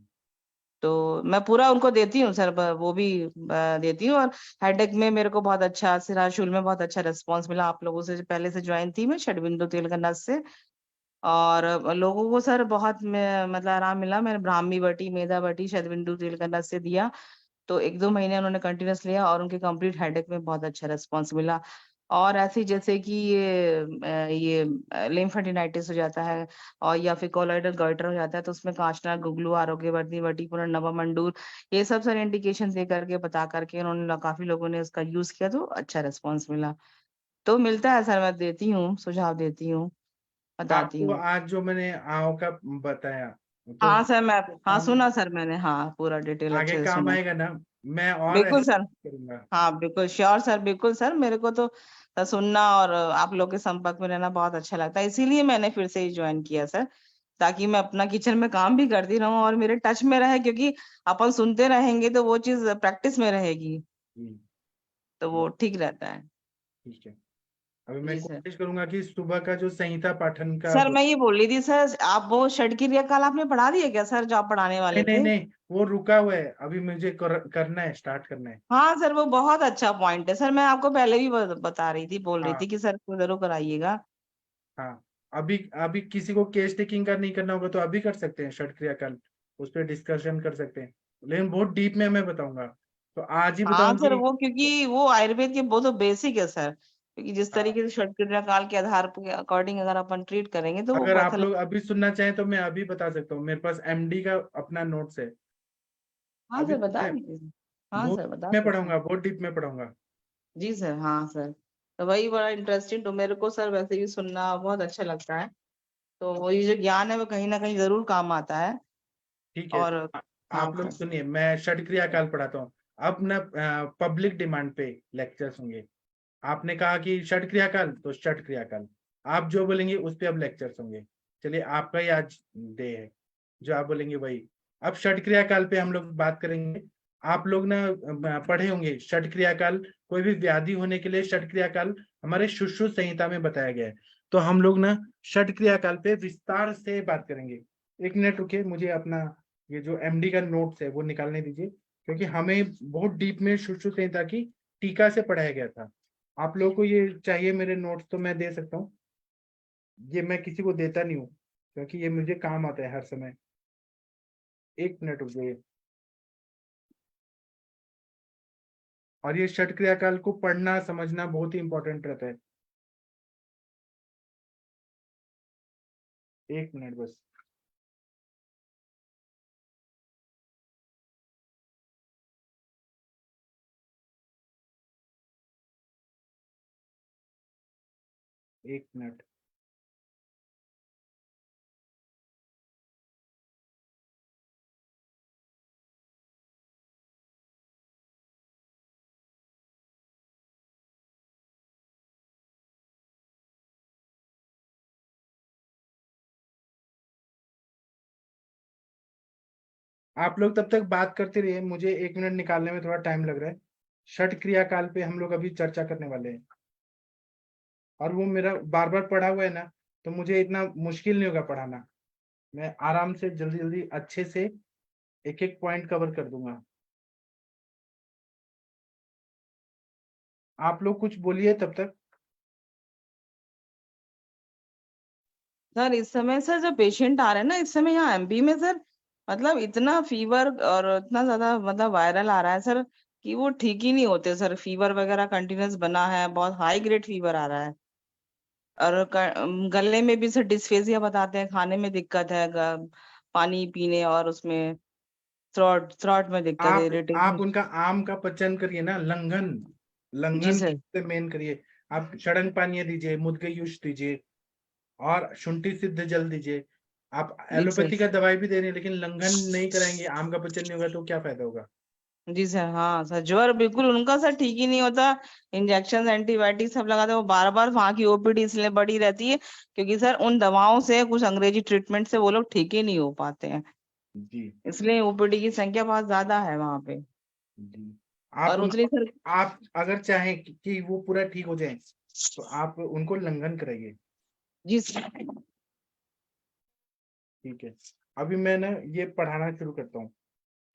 तो मैं पूरा उनको देती हूँ सर, वो भी देती हूँ। और हेडेक में मेरे को बहुत अच्छा, सिराशूल में बहुत अच्छा रिस्पांस मिला, आप लोगों से पहले से ज्वाइन थी मैं षडबिंदु तेल का नस से, और लोगों को सर बहुत मतलब आराम मिला। मैंने ब्राह्मी बटी, मेधा बटी, शतबिंदु तेल का नस से दिया, तो 1-2 महीने उन्होंने कंटिन्यूस लिया और उनके कंप्लीट हेडेक में बहुत अच्छा रिस्पांस मिला। और ऐसे जैसे कि ये लिम्फेडिनाइटिस हो जाता है, और या फिर कोलॉइडल गॉइटर हो जाता है, तो उसमें कांचना, गुगलू, आरोग्य वर्धी, वटी, पुनर्नवा, मंडूर, ये सब सारे इंडिकेशन दे करके बता करके उन्होंने, काफी लोगों ने उसका यूज किया, तो अच्छा रिस्पांस मिला। तो मिलता है सर, मैं देती हूँ, सुझाव देती हूँ, बताती आपको हूँ। आज जो मैंने आओ का बताया, तो हाँ सर, मैं, हाँ काम सुना सर मैंने, हाँ पूरा डिटेल आगे अच्छे से काम सुना। आएगा ना? मैं और बिल्कुल हेल्प सर, करूंगा। हाँ बिल्कुल श्योर सर, बिल्कुल सर, मेरे को तो सुनना और आप लोग के संपर्क में रहना बहुत अच्छा लगता है, इसीलिए मैंने फिर से ही ज्वाइन किया सर, ताकि मैं अपना किचन में काम भी करती रहूं और मेरे टच में रहे, क्योंकि अपन सुनते रहेंगे तो वो चीज प्रैक्टिस में रहेगी, जी तो जी, वो ठीक रहता है। ठीक है। अभी मैं जी सर। कोशिश करूंगा कि सुबह का जो संहिता पाठन का सर मैं ये बोल रही थी सर, आप वो षड क्रिया काल आपने पढ़ा दिया क्या सर, जो आप पढ़ाने नहीं वाले नहीं थे? नहीं, वो रुका हुआ है, अभी मुझे करना है, स्टार्ट करना है। हाँ सर, वो बहुत अच्छा पॉइंट है सर, मैं आपको पहले भी बता रही थी, बोल रही हाँ थी कि सर इसको जरूर कराइएगा। हाँ। अभी अभी किसी को केस टेकिंग का नहीं करना होगा तो अभी कर सकते हैं, षट क्रिया कल उस पर डिस्कशन कर सकते हैं, लेकिन बहुत डीप में मैं बताऊंगा, तो आज ही हाँ बताऊं सर, कि? वो क्योंकि वो आयुर्वेद के वो तो बेसिक है सर, क्योंकि जिस हाँ, तरीके से षटक्रिया काल के आधार के अकॉर्डिंग अगर अपन ट्रीट करेंगे तो वो अगर आप पता लोग लग। अभी सुनना चाहें तो मैं अभी बता सकता हूँ, मेरे पास एमडी का अपना नोट्स है। हाँ अभी सर तो बता मैं दीजिए सर। हाँ बहुत सर बता में दीजिए। पढ़ाऊंगा, बहुत डीप में पढ़ाऊंगा। जी सर, हाँ सर, तो वही बड़ा इंटरेस्टिंग, तो मेरे को सर वैसे भी सुनना बहुत अच्छा लगता है, तो वो ये जो ज्ञान है वो कहीं ना कहीं जरूर काम आता है। ठीक है। और हाँ आप लोग सर। सुनिए, मैं षट क्रिया काल पढ़ाता हूँ। अब ना पब्लिक डिमांड पे लेक्चर्स होंगे। आपने कहा कि षट क्रिया काल, तो षट क्रिया काल आप जो बोलेंगे उस पे अब लेक्चर्स होंगे। चलिए, आपका ही आज डे है, जो आप बोलेंगे वही। अब षट क्रिया काल पे हम लोग बात करेंगे। आप लोग ना पढ़े होंगे षट क्रिया काल, कोई भी व्याधि होने के लिए षट क्रिया काल हमारे सुश्रुत संहिता में बताया गया है। तो हम लोग ना षट क्रिया काल पे विस्तार से बात करेंगे। 1 मिनट रुकिए, मुझे अपना ये जो एमडी का नोट्स है वो निकालने दीजिए, क्योंकि हमें बहुत डीप में सुश्रुत संहिता की टीका से पढ़ाया गया था। आप लोगों को ये चाहिए मेरे नोट्स तो मैं दे सकता हूँ, ये मैं किसी को देता नहीं हूँ, क्योंकि ये मुझे काम आता है हर समय। 1 मिनट रुक जाइए। और ये षट क्रिया काल को पढ़ना समझना बहुत ही इंपॉर्टेंट रहता है। 1 मिनट बस। एक मिनट। आप लोग तब तक बात करते रहिए, मुझे 1 मिनट निकालने में थोड़ा टाइम लग रहा है। षट क्रिया काल पे हम लोग अभी चर्चा करने वाले हैं, और वो मेरा बार बार पढ़ा हुआ है ना, तो मुझे इतना मुश्किल नहीं होगा पढ़ाना। मैं आराम से जल्दी जल्दी अच्छे से एक एक पॉइंट कवर कर दूंगा। आप लोग कुछ बोलिए तब तक। सर इस समय सर जो पेशेंट आ रहे हैं ना इस समय यहाँ एमपी में सर, मतलब इतना फीवर और इतना ज्यादा मतलब वायरल आ रहा है सर, कि वो ठीक ही नहीं होते सर। फीवर वगैरह कंटिन्यूस बना है, बहुत हाई ग्रेड फीवर आ रहा है। और गले में भी सर डिस्फेजिया बताते हैं, खाने में दिक्कत है, पानी पीने और उसमें थ्रॉट में दिक्कत है, आप इरिटेशन। उनका आम का पचन करिए ना, लंघन जी लंघन सर। से मेन करिए। आप षडंग पानीय दीजिए, मुद्गयुष दीजिए और शुंठी सिद्ध जल दीजिए। आप जी सर। एलोपैथी का दवाई भी दे रहे हैं, लेकिन लंघन नहीं कराएंगे, आम का पचन नहीं होगा तो क्या फायदा होगा। जी सर। हाँ सर, ज्वर बिल्कुल उनका सर ठीक ही नहीं होता। इंजेक्शन एंटीबायोटिक सब लगाते हैं, वो बार बार वहां की ओपीडी इसलिए बढ़ी रहती है क्योंकि सर उन दवाओं से, कुछ अंग्रेजी ट्रीटमेंट से वो लोग ठीक ही नहीं हो पाते हैं, जी इसलिए ओपीडी की संख्या बहुत ज्यादा है वहां पे। जी। और उतनी सर। आप अगर चाहें कि वो पूरा ठीक हो जाए तो आप उनको लंघन कराइए। जी सर। ठीक है, अभी मैं ना ये पढ़ाना शुरू करता हूँ।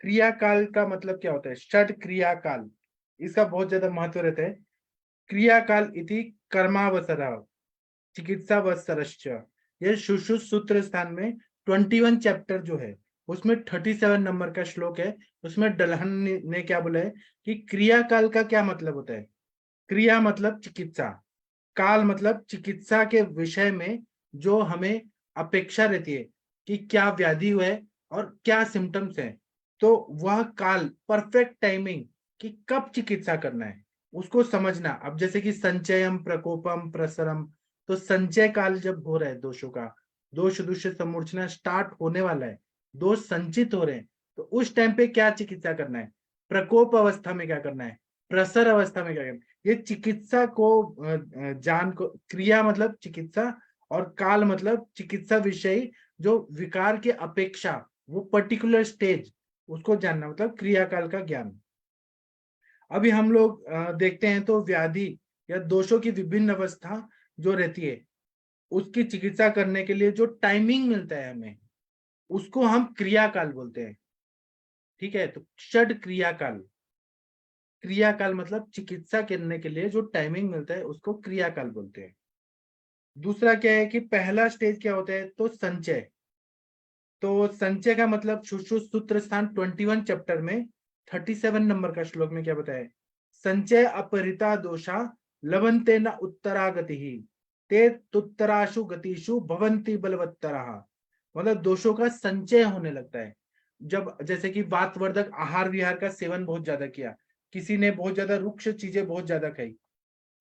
क्रियाकाल का मतलब क्या होता है? षड क्रियाकाल, इसका बहुत ज्यादा महत्व रहता है। क्रियाकाल इति कर्मावसरः चिकित्सावसरश्च। ये सुश्रुत स्थान में 21 चैप्टर जो है उसमें 37 नंबर का श्लोक है। उसमें डलहन ने क्या बोला है कि क्रियाकाल का क्या मतलब होता है। क्रिया मतलब चिकित्सा, काल मतलब चिकित्सा के विषय में जो हमें अपेक्षा रहती है कि क्या व्याधि हुआ है और क्या सिम्टम्स है, तो वह काल, परफेक्ट टाइमिंग कि कब चिकित्सा करना है उसको समझना। अब जैसे कि संचयम प्रकोपम प्रसरम, तो संचय काल जब हो रहा है दोषों का, दोष दूषित समूर्छना स्टार्ट होने वाला है, दोष संचित हो रहे हैं, तो उस टाइम पे क्या चिकित्सा करना है, प्रकोप अवस्था में क्या करना है, प्रसर अवस्था में क्या करना है। ये चिकित्सा को जान को, क्रिया मतलब चिकित्सा और काल मतलब चिकित्सा विषय जो विकार की अपेक्षा, वो पर्टिकुलर स्टेज उसको जानना, मतलब क्रियाकाल का ज्ञान। अभी हम लोग देखते हैं तो व्याधि या दोषों की विभिन्न अवस्था जो रहती है उसकी चिकित्सा करने के लिए जो टाइमिंग मिलता है हमें, उसको हम क्रियाकाल बोलते हैं। ठीक है, तो षड क्रियाकाल, क्रियाकाल मतलब चिकित्सा करने के लिए जो टाइमिंग मिलता है उसको क्रियाकाल बोलते हैं। दूसरा क्या है कि पहला स्टेज क्या होता है, तो संचय। तो संचय का मतलब सुश्रुत सूत्र स्थान 21 चैप्टर में 37 नंबर का श्लोक में क्या बताया, संचय अपहृता दोषा लभन्ते न उत्तरागति ही ते तुत्तराशु गतिषु भवन्ति बलवत्तरः। मतलब दोषों का संचय होने लगता है जब, जैसे कि वातवर्धक आहार विहार का सेवन बहुत ज्यादा किया, किसी ने बहुत ज्यादा रुक्ष चीजें बहुत ज्यादा खाई,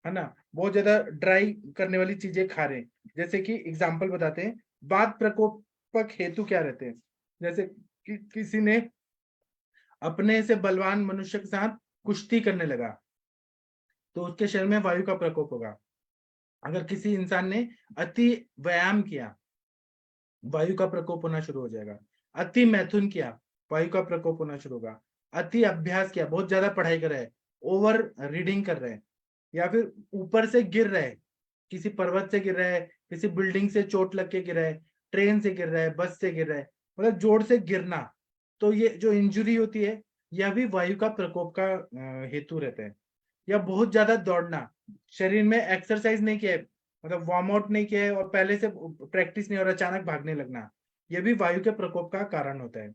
है ना, बहुत ज्यादा ड्राई करने वाली चीजें खा रहे हैं। जैसे कि एग्जाम्पल बताते हैं, वात प्रकोपक हेतु क्या रहते हैं, जैसे कि किसी ने अपने से बलवान मनुष्य के साथ कुश्ती करने लगा तो उसके शरीर में वायु का प्रकोप होगा। अगर किसी इंसान ने अति व्यायाम किया, वायु का प्रकोप होना शुरू हो जाएगा। अति मैथुन किया, वायु का प्रकोप होना शुरू होगा। अति अभ्यास किया, बहुत ज्यादा पढ़ाई कर रहे हैं, ओवर रीडिंग कर रहे हैं, या फिर ऊपर से गिर रहे हैं, किसी पर्वत से गिर रहा है, किसी बिल्डिंग से चोट लग के गिर रहा है, ट्रेन से गिर रहा है, बस से गिर रहा है, मतलब जोर से गिरना, तो ये जो इंजुरी होती है यह भी वायु का प्रकोप का हेतु रहता है। या बहुत ज्यादा दौड़ना, शरीर में एक्सरसाइज नहीं किया है, मतलब वार्म आउट नहीं किया है और पहले से प्रैक्टिस नहीं और अचानक भागने लगना, यह भी वायु के प्रकोप का कारण होता है।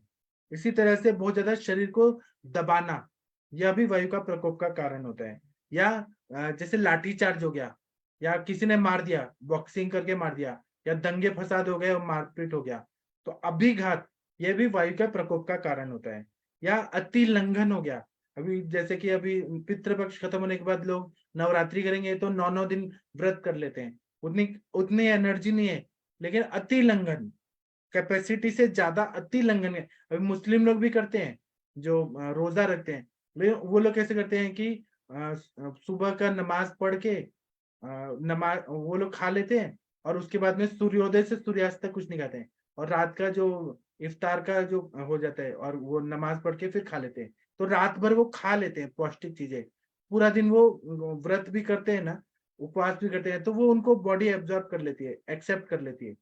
इसी तरह से बहुत ज्यादा शरीर को दबाना, यह भी वायु का प्रकोप का कारण होता है। या जैसे लाठी चार्ज हो गया, या किसी ने मार दिया, बॉक्सिंग करके मार दिया, या दंगे फसाद हो गए और मारपीट हो गया, तो अभिघात, यह भी वायु के प्रकोप का कारण होता है। या अति लंघन हो गया, अभी जैसे कि अभी पितृपक्ष खत्म होने के बाद लोग नवरात्रि करेंगे तो 9 दिन व्रत कर लेते हैं, उतनी उतनी एनर्जी नहीं है, लेकिन अति लंघन, कैपेसिटी से ज्यादा अति लंघन है। अभी मुस्लिम लोग भी करते हैं जो रोजा रखते हैं, लेकिन वो लोग कैसे करते हैं कि सुबह का नमाज पढ़ के नमाज वो लोग खा लेते हैं और उसके बाद में सूर्योदय से सूर्यास्त तक कुछ नहीं खाते हैं, और रात का जो इफ्तार का जो हो जाता है और वो नमाज पढ़ के फिर खा लेते हैं, तो रात भर वो खा लेते हैं पौष्टिक चीजें, पूरा दिन वो व्रत भी करते हैं ना, उपवास भी करते हैं, तो वो उनको बॉडी एब्जॉर्ब कर लेती है, एक्सेप्ट कर लेती है।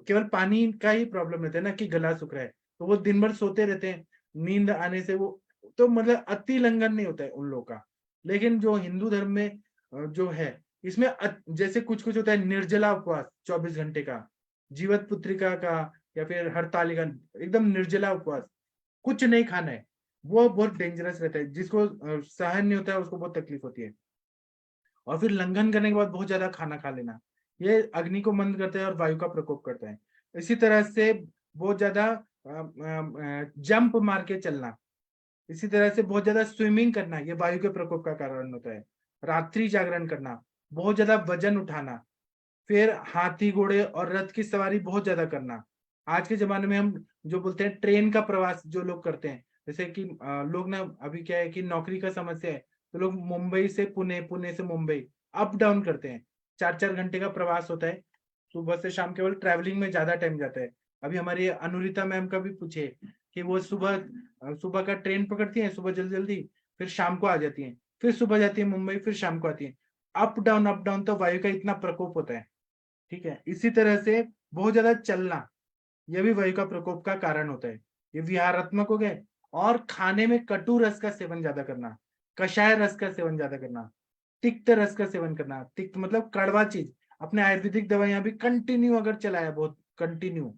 केवल पानी का ही प्रॉब्लम रहता है ना कि गला सूख रहा है, तो वो दिन भर सोते रहते हैं, नींद आने से वो, तो मतलब अति लंघन नहीं होता है उन लोगों का। लेकिन जो हिंदू धर्म में जो है इसमें जैसे कुछ कुछ होता है निर्जला उपवास 24 घंटे का, जीवत पुत्रिका का, या फिर हरतालिका, एकदम निर्जला उपवास, कुछ नहीं खाना है, वो बहुत डेंजरस रहता है। जिसको सहन नहीं होता है उसको बहुत तकलीफ होती है। और फिर लंघन करने के बाद बहुत ज्यादा खाना खा लेना, ये अग्नि को मंद करता है और वायु का प्रकोप करता है। इसी तरह से बहुत ज्यादा जंप मार के चलना, इसी तरह से बहुत ज्यादा स्विमिंग करना, ये वायु के प्रकोप का कारण होता है। रात्रि जागरण करना, बहुत ज्यादा वजन उठाना, फिर हाथी घोड़े और रथ की सवारी बहुत ज्यादा करना। आज के जमाने में हम जो बोलते हैं ट्रेन का प्रवास जो लोग करते हैं, जैसे कि लोग ना अभी क्या है कि नौकरी का समस्या है, तो लोग मुंबई से पुणे, पुणे से मुंबई अप डाउन करते हैं। 4-4 घंटे का प्रवास होता है, सुबह से शाम, केवल ट्रैवलिंग में ज्यादा टाइम जाता है। अभी हमारी अनुरिता मैम का भी पूछे कि वो सुबह का ट्रेन पकड़ती है, सुबह जल्दी जल्दी, फिर शाम को आ जाती है, फिर सुबह जाती है मुंबई, फिर शाम को आती है। अप डाउन तो वायु का इतना प्रकोप होता है। ठीक है, इसी तरह से बहुत ज्यादा चलना, यह भी वायु का प्रकोप का कारण होता है। ये विहारात्मक हो गए। और खाने में कटु रस का सेवन ज्यादा करना, कषाय रस का सेवन ज्यादा करना, तिक्त रस का सेवन करना। तिक्त मतलब कड़वा चीज। अपने आयुर्वेदिक दवाइयां भी कंटिन्यू अगर चलाया, बहुत कंटिन्यू,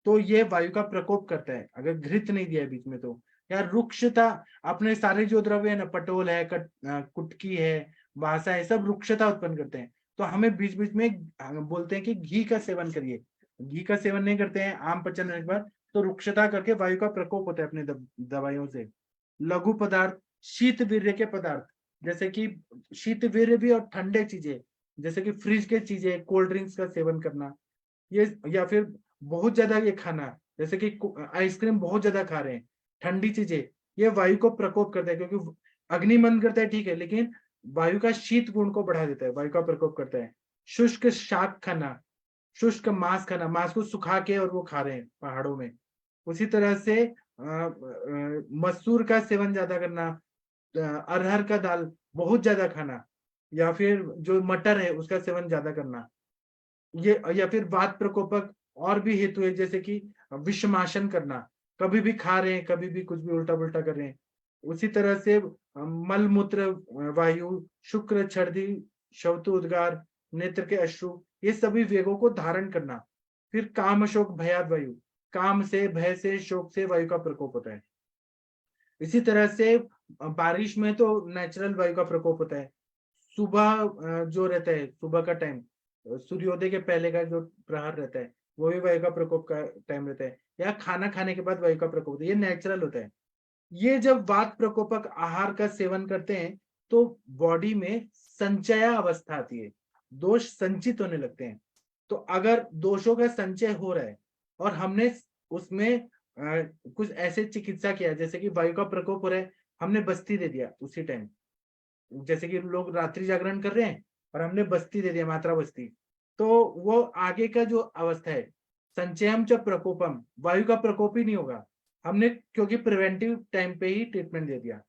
तो ये वायु का प्रकोप करता है। अगर घृत नहीं दिया है बीच में तो, या रुक्षता, अपने सारे जो द्रव्य है ना, पटोल है, कुटकी है, वासा है, सब रुक्षता उत्पन्न करते हैं। तो हमें बीच बीच में बोलते हैं कि घी का सेवन करिए। घी का सेवन नहीं करते हैं आम पचन एक बार, तो रुक्षता करके वायु का प्रकोप होता है अपने दवाइयों से। लघु पदार्थ, शीत वीर्य के पदार्थ, जैसे कि शीत वीर्य भी और ठंडे चीजें, जैसे कि फ्रिज के चीजें, कोल्ड ड्रिंक्स का सेवन करना, ये, या फिर बहुत ज्यादा ये खाना, जैसे कि आइसक्रीम बहुत ज्यादा खा रहे हैं, ठंडी चीजें, ये वायु को प्रकोप करता है। क्योंकि अग्नि मंद करता है ठीक है, लेकिन वायु का शीत गुण को बढ़ा देता है, वायु का प्रकोप करता है। शुष्क शाक खाना, शुष्क मांस खाना, मांस को सुखा के और वो खा रहे हैं पहाड़ों में। उसी तरह से मसूर का सेवन ज्यादा करना, अरहर का दाल बहुत ज्यादा खाना, या फिर जो मटर है उसका सेवन ज्यादा करना। ये, या फिर वात प्रकोपक और भी हेतु है, जैसे कि विषमाशन करना, कभी भी खा रहे हैं, कभी भी कुछ भी उल्टा पुल्टा कर रहे हैं। उसी तरह से मल मूत्र वायु, शुक्र छर्दी, शवतु उद्गार, नेत्र के अश्रु, ये सभी वेगों को धारण करना। फिर काम शोक भयाद वायु, काम से, भय से, शोक से वायु का प्रकोप होता है। इसी तरह से बारिश में तो नेचुरल वायु का प्रकोप होता है। सुबह जो रहता है, सुबह का टाइम, सूर्योदय के पहले का जो प्रहर रहता है, वो भी वायु का प्रकोप का टाइम रहता है। या खाना खाने के बाद वायु का प्रकोप होता है, ये नेचुरल होता है। ये जब वात प्रकोपक आहार का सेवन करते हैं तो बॉडी में संचया अवस्था आती है, दोष संचित होने लगते हैं। तो अगर दोषों का संचय हो रहा है और हमने उसमें कुछ ऐसे चिकित्सा किया, जैसे कि वायु का प्रकोप हो रहा है, हमने बस्ती दे दिया उसी टाइम, जैसे कि लोग रात्रि जागरण कर रहे हैं और हमने बस्ती दे दिया, मात्रा बस्ती, तो वो आगे का जो अवस्था है, संचयम च प्रकोपम, वायु का प्रकोप ही नहीं होगा। हमने क्योंकि प्रिवेंटिव टाइम पे ही ट्रीटमेंट दे दिया,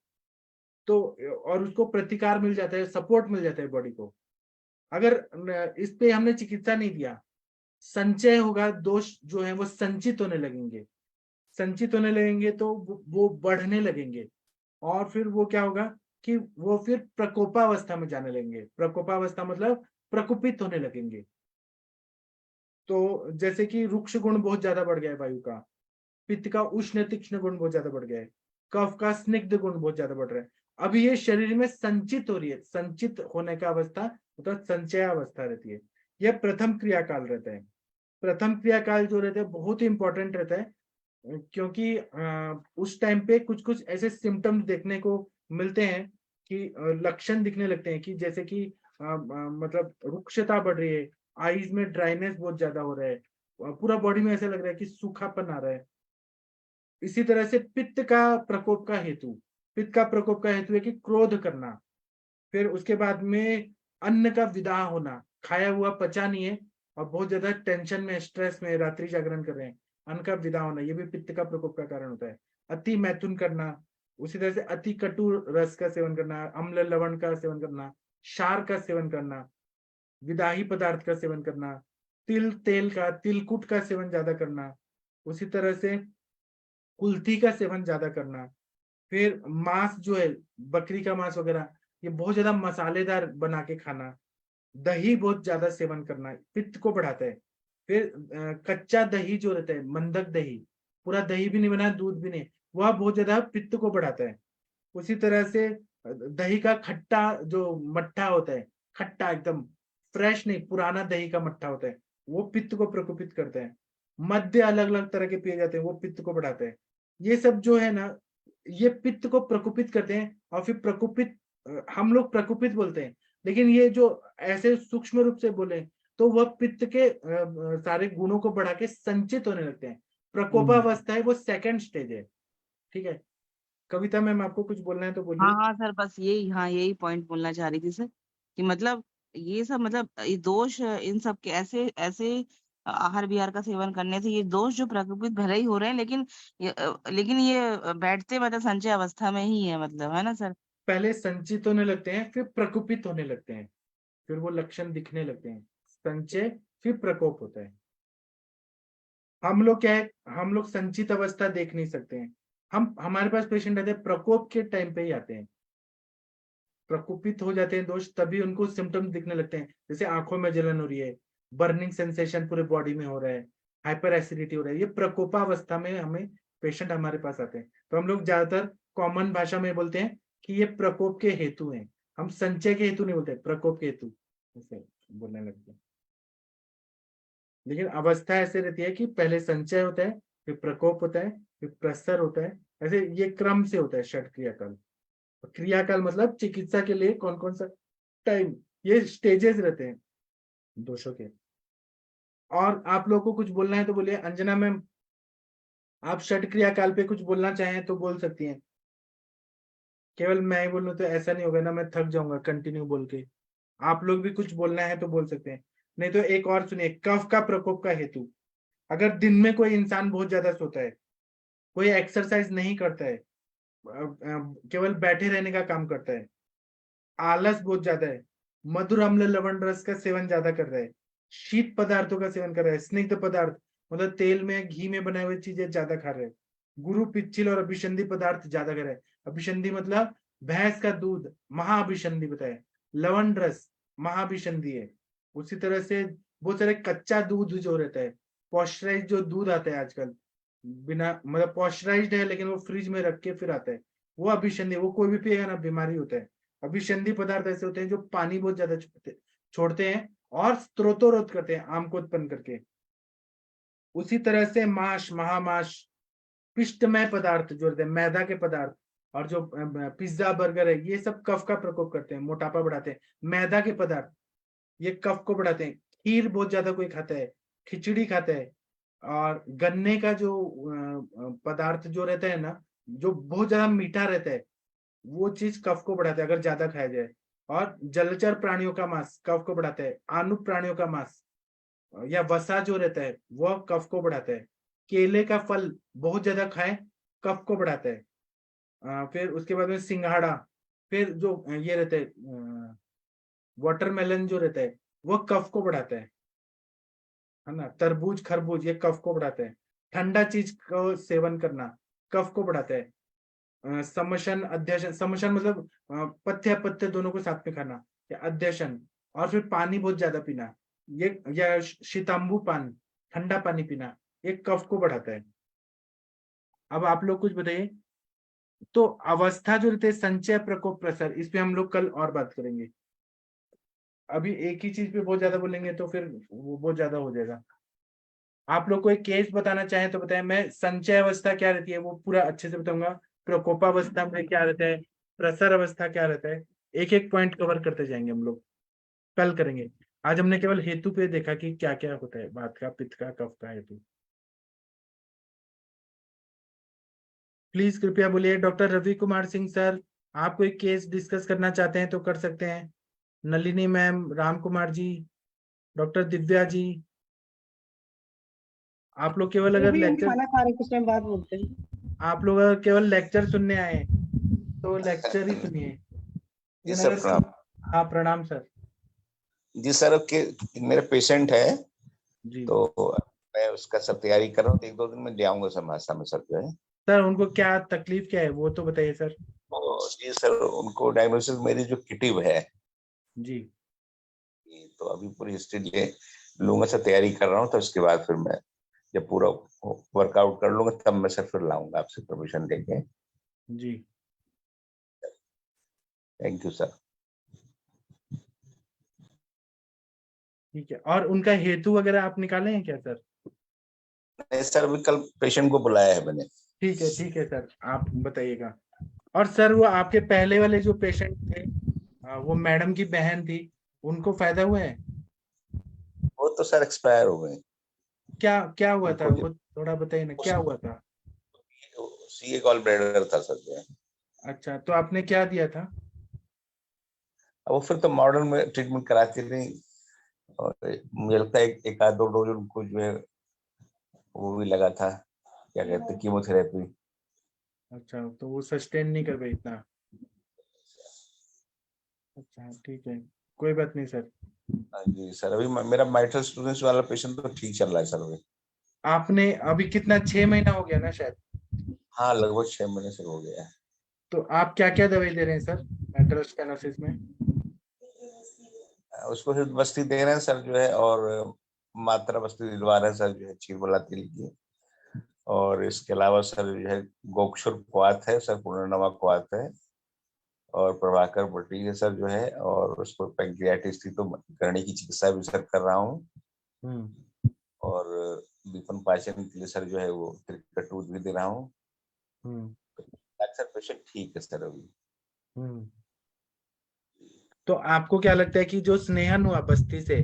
तो और उसको प्रतिकार मिल जाता है, सपोर्ट मिल जाता है बॉडी को। अगर इस पे हमने चिकित्सा नहीं दिया, संचय होगा, दोष जो है वो संचित होने लगेंगे, संचित होने लगेंगे तो वो बढ़ने लगेंगे। और फिर वो क्या होगा कि वो फिर प्रकोपावस्था में जाने लगेंगे। प्रकोपावस्था मतलब प्रकोपित होने लगेंगे। तो जैसे कि रुक्ष गुण बहुत ज्यादा बढ़ गया है वायु का, पित्त का उष्ण तीक्ष्ण गुण बहुत ज्यादा बढ़ गया है, कफ का स्निग्ध गुण बहुत ज्यादा बढ़ रहा है। अभी ये शरीर में संचित हो रही है, संचित होने का अवस्था मतलब संचय अवस्था रहती है। यह प्रथम क्रियाकाल रहता है। प्रथम क्रियाकाल जो रहता है बहुत ही इंपॉर्टेंट रहता है, क्योंकि उस टाइम पे कुछ कुछ ऐसे सिम्टम्स देखने को मिलते हैं कि लक्षण दिखने लगते हैं कि जैसे कि मतलब रुक्षता बढ़ रही है, आईज में ड्राइनेस बहुत ज्यादा हो रहा है, पूरा बॉडी में ऐसा लग रहा है कि सूखापन आ रहा है। इसी तरह से पित्त का प्रकोप का हेतु, पित्त का प्रकोप का हेतु है कि क्रोध करना। फिर उसके बाद में अन्न का विदाह होना, खाया हुआ पचा नहीं है और बहुत ज्यादा टेंशन में, स्ट्रेस में रात्रि जागरण कर रहे हैं, अन्न का विदाह होना, ये भी पित्त का प्रकोप का कारण होता है। अति मैथुन करना, उसी तरह से अति कटु रस का सेवन करना, अम्ल लवण का सेवन करना, क्षार का सेवन करना, विदाही पदार्थ का सेवन करना, तिल तेल का, तिलकुट का सेवन ज्यादा करना, उसी तरह से कुल्थी का सेवन ज्यादा करना। फिर मांस जो है, बकरी का मांस वगैरह, ये बहुत ज्यादा मसालेदार बना के खाना, दही बहुत ज्यादा सेवन करना, पित्त को बढ़ाता है। फिर कच्चा दही जो रहता है, मंदक दही, पूरा दही भी नहीं बनाया, दूध भी नहीं, वह बहुत ज्यादा पित्त को बढ़ाता है। उसी तरह से दही का खट्टा जो मट्ठा होता है, खट्टा एकदम फ्रेश नहीं, पुराना दही का मट्ठा होता है, वो पित्त को प्रकोपित करता है। मद्य अलग अलग तरह के पिए जाते हैं, वो पित्त को बढ़ाते हैं। ये सब जो है ना, ये पित्त को प्रकोपित करते हैं। और फिर प्रकोपित, हम लोग प्रकोपित बोलते हैं, लेकिन ये जो ऐसे सूक्ष्म रूप से बोले तो वह पित्त के सारे गुणों को बढ़ा के संचित होने लगते हैं। प्रकोपावस्था है, वो सेकंड स्टेज है। ठीक है, कविता मैम आपको कुछ बोलना है तो हाँ बोलिए। हाँ सर, बस यही, हाँ यही पॉइंट बोलना चाह रही थी सर, कि मतलब ये सब, मतलब ये दोष इन सब के ऐसे ऐसे आहार विहार का सेवन करने से ये दोष जो प्रकोपित भले ही हो रहे हैं, लेकिन ये बैठते मतलब संचय अवस्था में ही है, मतलब, है ना सर? पहले संचित होने लगते हैं, फिर प्रकोपित होने लगते हैं, फिर वो लक्षण दिखने लगते हैं। संचय फिर प्रकोप होता है। हम लोग क्या है, हम लोग संचित अवस्था देख नहीं सकते हैं। हमारे पास पेशेंट आते हैं प्रकोप के टाइम पे ही आते हैं, प्रकोपित हो जाते हैं दोष, तभी उनको सिम्टम्स दिखने लगते हैं। जैसे आंखों में जलन हो रही है, बर्निंग सेंसेशन पूरे बॉडी में हो रहा है, हाइपर एसिडिटी हो रहा है, ये प्रकोपावस्था में हमें पेशेंट हमारे पास आते हैं। तो हम लोग ज्यादातर कॉमन भाषा में बोलते हैं कि ये प्रकोप के हेतु हैं। हम संचय के हेतु नहीं बोलते, प्रकोप के हेतु ऐसे बोलने लगते हैं। लेकिन अवस्था ऐसे रहती है कि पहले संचय होता है, फिर प्रकोप होता है, फिर प्रसर होता है, ऐसे ये क्रम से होता है षट क्रियाकाल। क्रियाकाल मतलब चिकित्सा के लिए कौन कौन सा टाइम, ये स्टेजेस रहते हैं दोषों के। और आप लोगों को कुछ बोलना है तो बोलिए। अंजना मैम, आप षट क्रियाकाल पे कुछ बोलना चाहें तो बोल सकती हैं। केवल मैं ही बोलूं तो ऐसा नहीं होगा ना, मैं थक जाऊंगा कंटिन्यू बोल के। आप लोग भी कुछ बोलना है तो बोल सकते हैं, नहीं तो एक और सुनिए, कफ का प्रकोप का हेतु। अगर दिन में कोई इंसान बहुत ज्यादा सोता है, कोई एक्सरसाइज नहीं करता है, केवल बैठे रहने का काम करता है, आलस बहुत ज्यादा है, मधुर अम्ल लवण रस का सेवन ज्यादा कर रहा है, शीत पदार्थों का सेवन कर रहा है, स्निग्ध पदार्थ मतलब तेल में घी में बनाए हुए चीजें ज्यादा खा रहे हैं, गुरु पिच्छिल और अभिसंधि पदार्थ ज्यादा कर रहे हैं। अभिसंधि मतलब भैंस का दूध, महाअभिसंधि बताए, लवण रस महाअभिसंधि है। उसी तरह से बहुत सारे कच्चा दूध जो रहता है, पॉस्चराइज जो दूध आता है आजकल, बिना मतलब पॉस्चराइज्ड है लेकिन वो फ्रिज में रख के फिर आता है, वो अभिसंधि, वो कोई भी पिएगा ना बीमारी होता है। अभिसंधि पदार्थ ऐसे होते हैं जो पानी बहुत ज्यादा छोड़ते हैं और स्त्रोतोरोध करते हैं आम को उत्पन्न करके। उसी तरह से माश, महामाश, पिष्टमय पदार्थ जो रहते हैं, मैदा के पदार्थ, और जो पिज्जा बर्गर है, ये सब कफ का प्रकोप करते हैं, मोटापा बढ़ाते हैं। मैदा के पदार्थ ये कफ को बढ़ाते हैं। खीर बहुत ज्यादा कोई खाता है, खिचड़ी खाता है, और गन्ने का जो पदार्थ जो रहता है ना, जो बहुत ज्यादा मीठा रहता है, वो चीज कफ को बढ़ाता है अगर ज्यादा खाया जाए। और जलचर प्राणियों का मांस कफ को बढ़ाता है। आनुप प्राणियों का मांस या वसा जो रहता है वह कफ को बढ़ाता है। केले का फल बहुत ज्यादा खाएं, कफ को बढ़ाता है। फिर उसके बाद में सिंघाड़ा, फिर जो ये रहता है वाटरमेलन जो रहता है वह कफ को बढ़ाता है ना। तरबूज, खरबूज ये कफ को बढ़ाता है। ठंडा चीज को सेवन करना कफ को बढ़ाता है। समशन, अध्यशन, समशन मतलब पथ्य पथ्य दोनों को साथ में खाना, या अध्यशन। और फिर पानी बहुत ज्यादा पीना, ये या शीतांबु पान, ठंडा पानी पीना, ये कफ को बढ़ाता है। अब आप लोग कुछ बताइए। तो अवस्था जो रहते हैं, संचय, प्रकोप, प्रसर, इस पे हम लोग कल और बात करेंगे। अभी एक ही चीज पे बहुत ज्यादा बोलेंगे तो फिर वो बहुत ज्यादा हो जाएगा। आप लोग को एक केस बताना चाहें तो बताएं। मैं संचय अवस्था क्या रहती है वो पूरा अच्छे से बताऊंगा, प्रकोपावस्था में क्या रहता है, प्रसर अवस्था क्या रहता है, एक एक पॉइंट कवर करते जाएंगे हम लोग, कल करेंगे। आज हमने केवल हेतु पे देखा कि क्या क्या होता है, बात का, पित्त का, कफ का हेतु। प्लीज कृपया बोलिए। डॉक्टर रवि कुमार सिंह सर, आप कोई केस डिस्कस करना चाहते हैं तो कर सकते हैं। नलिनी मैम, राम कुमार जी, डॉक्टर दिव्या जी, आप लोग केवल अगर लेक्चर, खाना खा रहे कुछ टाइम बाद बोलते हैं। आप लोग अगर केवल लेक्चर सुनने आए तो लेक्चर ही सुनिए। जी सर प्रणाम। हाँ प्रणाम सर। जी सर, के मेरे पेशेंट है जी तो मैं उसका सब तैयारी कर रहा हूँ, 1-2 दिन में ले आऊंगा सर नाश्ता में सर जो है। सर उनको क्या तकलीफ क्या है वो तो बताइए सर। जी सर, उनको डायग्नोसिस मेरी जो किटिव है जी, तो अभी पूरी हिस्ट्री ले लूंगा सर, तैयारी कर रहा हूँ तो उसके बाद फिर मैं जब पूरा वर्कआउट कर लूंगा तब मैं सर फिर लाऊंगा आपसे परमिशन लेके। जी थैंक यू सर। ठीक है। और उनका हेतु वगैरह आप निकाले हैं क्या सर? नहीं सर, अभी कल पेशेंट को बुलाया है मैंने। ठीक है सर, आप बताइएगा। और सर वो आपके पहले वाले जो पेशेंट थे, वो मैडम की बहन थी, उनको फायदा हुआ है? वो तो सर एक्सपायर हो गए। क्या क्या हुआ था, उनको वो थोड़ा बताइए ना, क्या हुआ था? सीए गॉल ब्लैडर था सर जो है। अच्छा, तो आपने क्या दिया था? अब वो फिर तो मॉडर्न में ट्रीटमेंट कराती नहीं, और मुझे लगता है एक आध 2 डोज उनको जो है वो भी लगा था, क्या कहते हैं, कीमोथेरेपी। अच्छा, तो वो सस्टेन नहीं कर पाई इतना। अच्छा ठीक है, कोई बात नहीं सर। हाँ जी सर, अभी मेरा माइट्रल स्टूडेंट्स वाला पेशेंट तो ठीक चल रहा है सर अभी। आपने अभी कितना, 6 महीना हो गया ना शायद? हाँ लगभग 6 महीने से हो गया है। तो आप क्या क्या दवाई दे रहे हैं सर मेटल स्टेनोसिस में? उसको सिर्फ बस्ती दे रहे हैं सर जो है, और मात्रा बस्ती दिलवा रहे हैं सर जो है, चीरबला तिल की। और इसके अलावा सर जो है गोक्षुर क्वाथ है सर, पुनर्नवा क्वाथ है, और प्रभाकर पट्टी है सर जो है, और उसको पैंक्रियाटिस थी तो करने की चिकित्सा भी सर कर रहा हूँ। और विपन पाचन के लिए सर जो है वो त्रिकटूत भी दे रहा हूँ। सर पेशेंट ठीक है सर अभी। तो आपको क्या लगता है कि जो स्नेहन हुआ बस्ती से,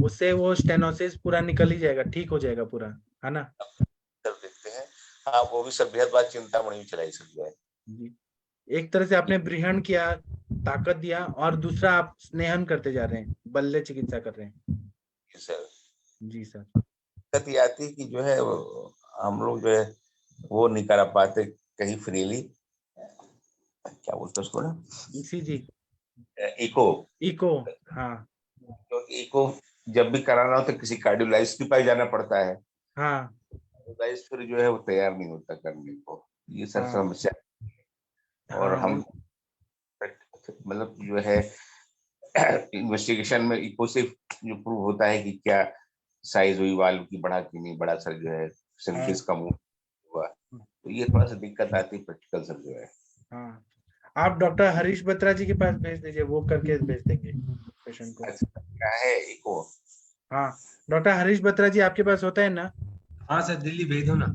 उससे वो स्टेनोसिस पूरा निकल ही जाएगा, ठीक हो जाएगा पूरा, है ना? सर देखते हैं। हाँ वो भी सर बेहद बात चिंतामणि भी चलाई सर जो है। जी, एक तरह से आपने बृहण किया, ताकत दिया, और दूसरा आप स्नेहन करते जा रहे हैं, बल्ले चिकित्सा कर रहे हैं। जी सर। जी सर। दिक्कत ये आती है कि जो है हम लोग जो है वो नहीं करा पाते कहीं फ्रीली, क्या बोलते हैं उसको ना, ईसीजी, इको। इको, हाँ क्योंकि इको जब भी कराना हो तो किसी कार्डियोलाइस्ट के पास जाना पड़ता है। हाँ कार्डियोलाइस्ट फिर जो है वो तैयार नहीं होता करने को, ये सर हाँ समस्या। और हाँ। हम मतलब जो है इन्वेस्टिगेशन में इको से जो प्रूव होता है कि क्या साइज हुई वाल्व की, बढ़ा कि नहीं बढ़ा सर जो है, सिंथेसिस कम हुआ, तो ये थोड़ा सा दिक्कत आती है प्रैक्टिकल सर जो है। हाँ, आप डॉक्टर हरीश बत्रा जी के पास भेज दीजिए, वो करके भेज देंगे पेशेंट को। अच्छा, क्या है इको? हाँ, डॉक्टर हरीश बत्रा जी आपके पास होता है ना? हाँ सर, दिल्ली भेज दो ना।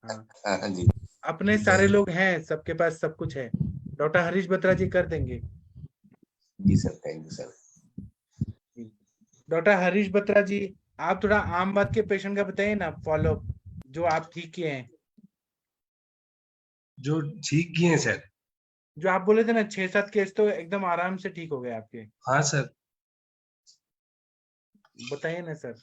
हाँ, हाँ जी अपने सारे लोग हैं, सबके पास सब कुछ है, डॉक्टर हरीश बत्रा जी कर देंगे। जी sir, thank you sir. Doctor Harish Batra ji, आप थोड़ा आम बात के पेशेंट का बताइए ना, फॉलो जो आप ठीक किए हैं, जो ठीक किए हैं सर। जो आप बोले थे ना 6-7 केस तो एकदम आराम से ठीक हो गए आपके, हाँ सर। बताइए ना सर।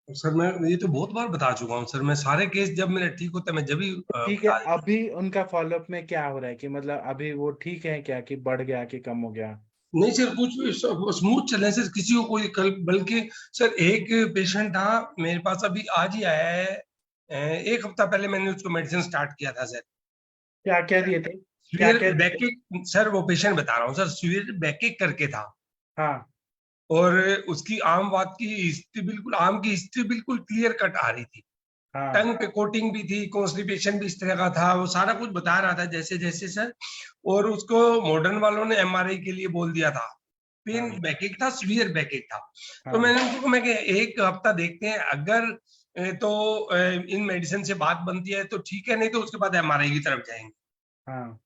सर मैं ये तो बहुत बार बता चुका हूँ सर, मैं सारे केस जब मेरे ठीक होते हैं मैं जब भी ठीक है, बता देता हूँ। अभी उनका फॉलोअप में क्या हो रहा है, कि मतलब अभी वो ठीक है क्या, कि बढ़ गया कि कम हो गया? नहीं सर, कुछ भी स्मूथ चल रहे हैं सर, किसी को कोई कल, बल्कि सर एक पेशेंट था मेरे पास अभी आज ही आया है, 1 हफ्ता पहले मैंने उसको मेडिसिन स्टार्ट किया था सर। क्या क्या दिए थे? क्या सीवियर क्या दिए थे? बैकिक सर, वो पेशेंट बता रहा हूँ सर, सीवियर बैकिक करके था। हाँ और उसकी आम बात की हिस्ट्री बिल्कुल, आम की हिस्ट्री बिल्कुल क्लियर कट आ रही थी। हाँ टंग पे कोटिंग भी थी, कॉन्स्टिपेशन भी इस तरह का था, वो सारा कुछ बता रहा था जैसे जैसे सर। और उसको मॉडर्न वालों ने एमआरआई के लिए बोल दिया था, पेन हाँ बैकिक था, सीवियर बैकिक था। तो हाँ मैंने उनको मैं 1 हफ्ता देखते हैं, अगर तो इन मेडिसिन से बात बनती है तो ठीक है, नहीं तो उसके बाद एमआरआई की तरफ जाएंगे। हाँ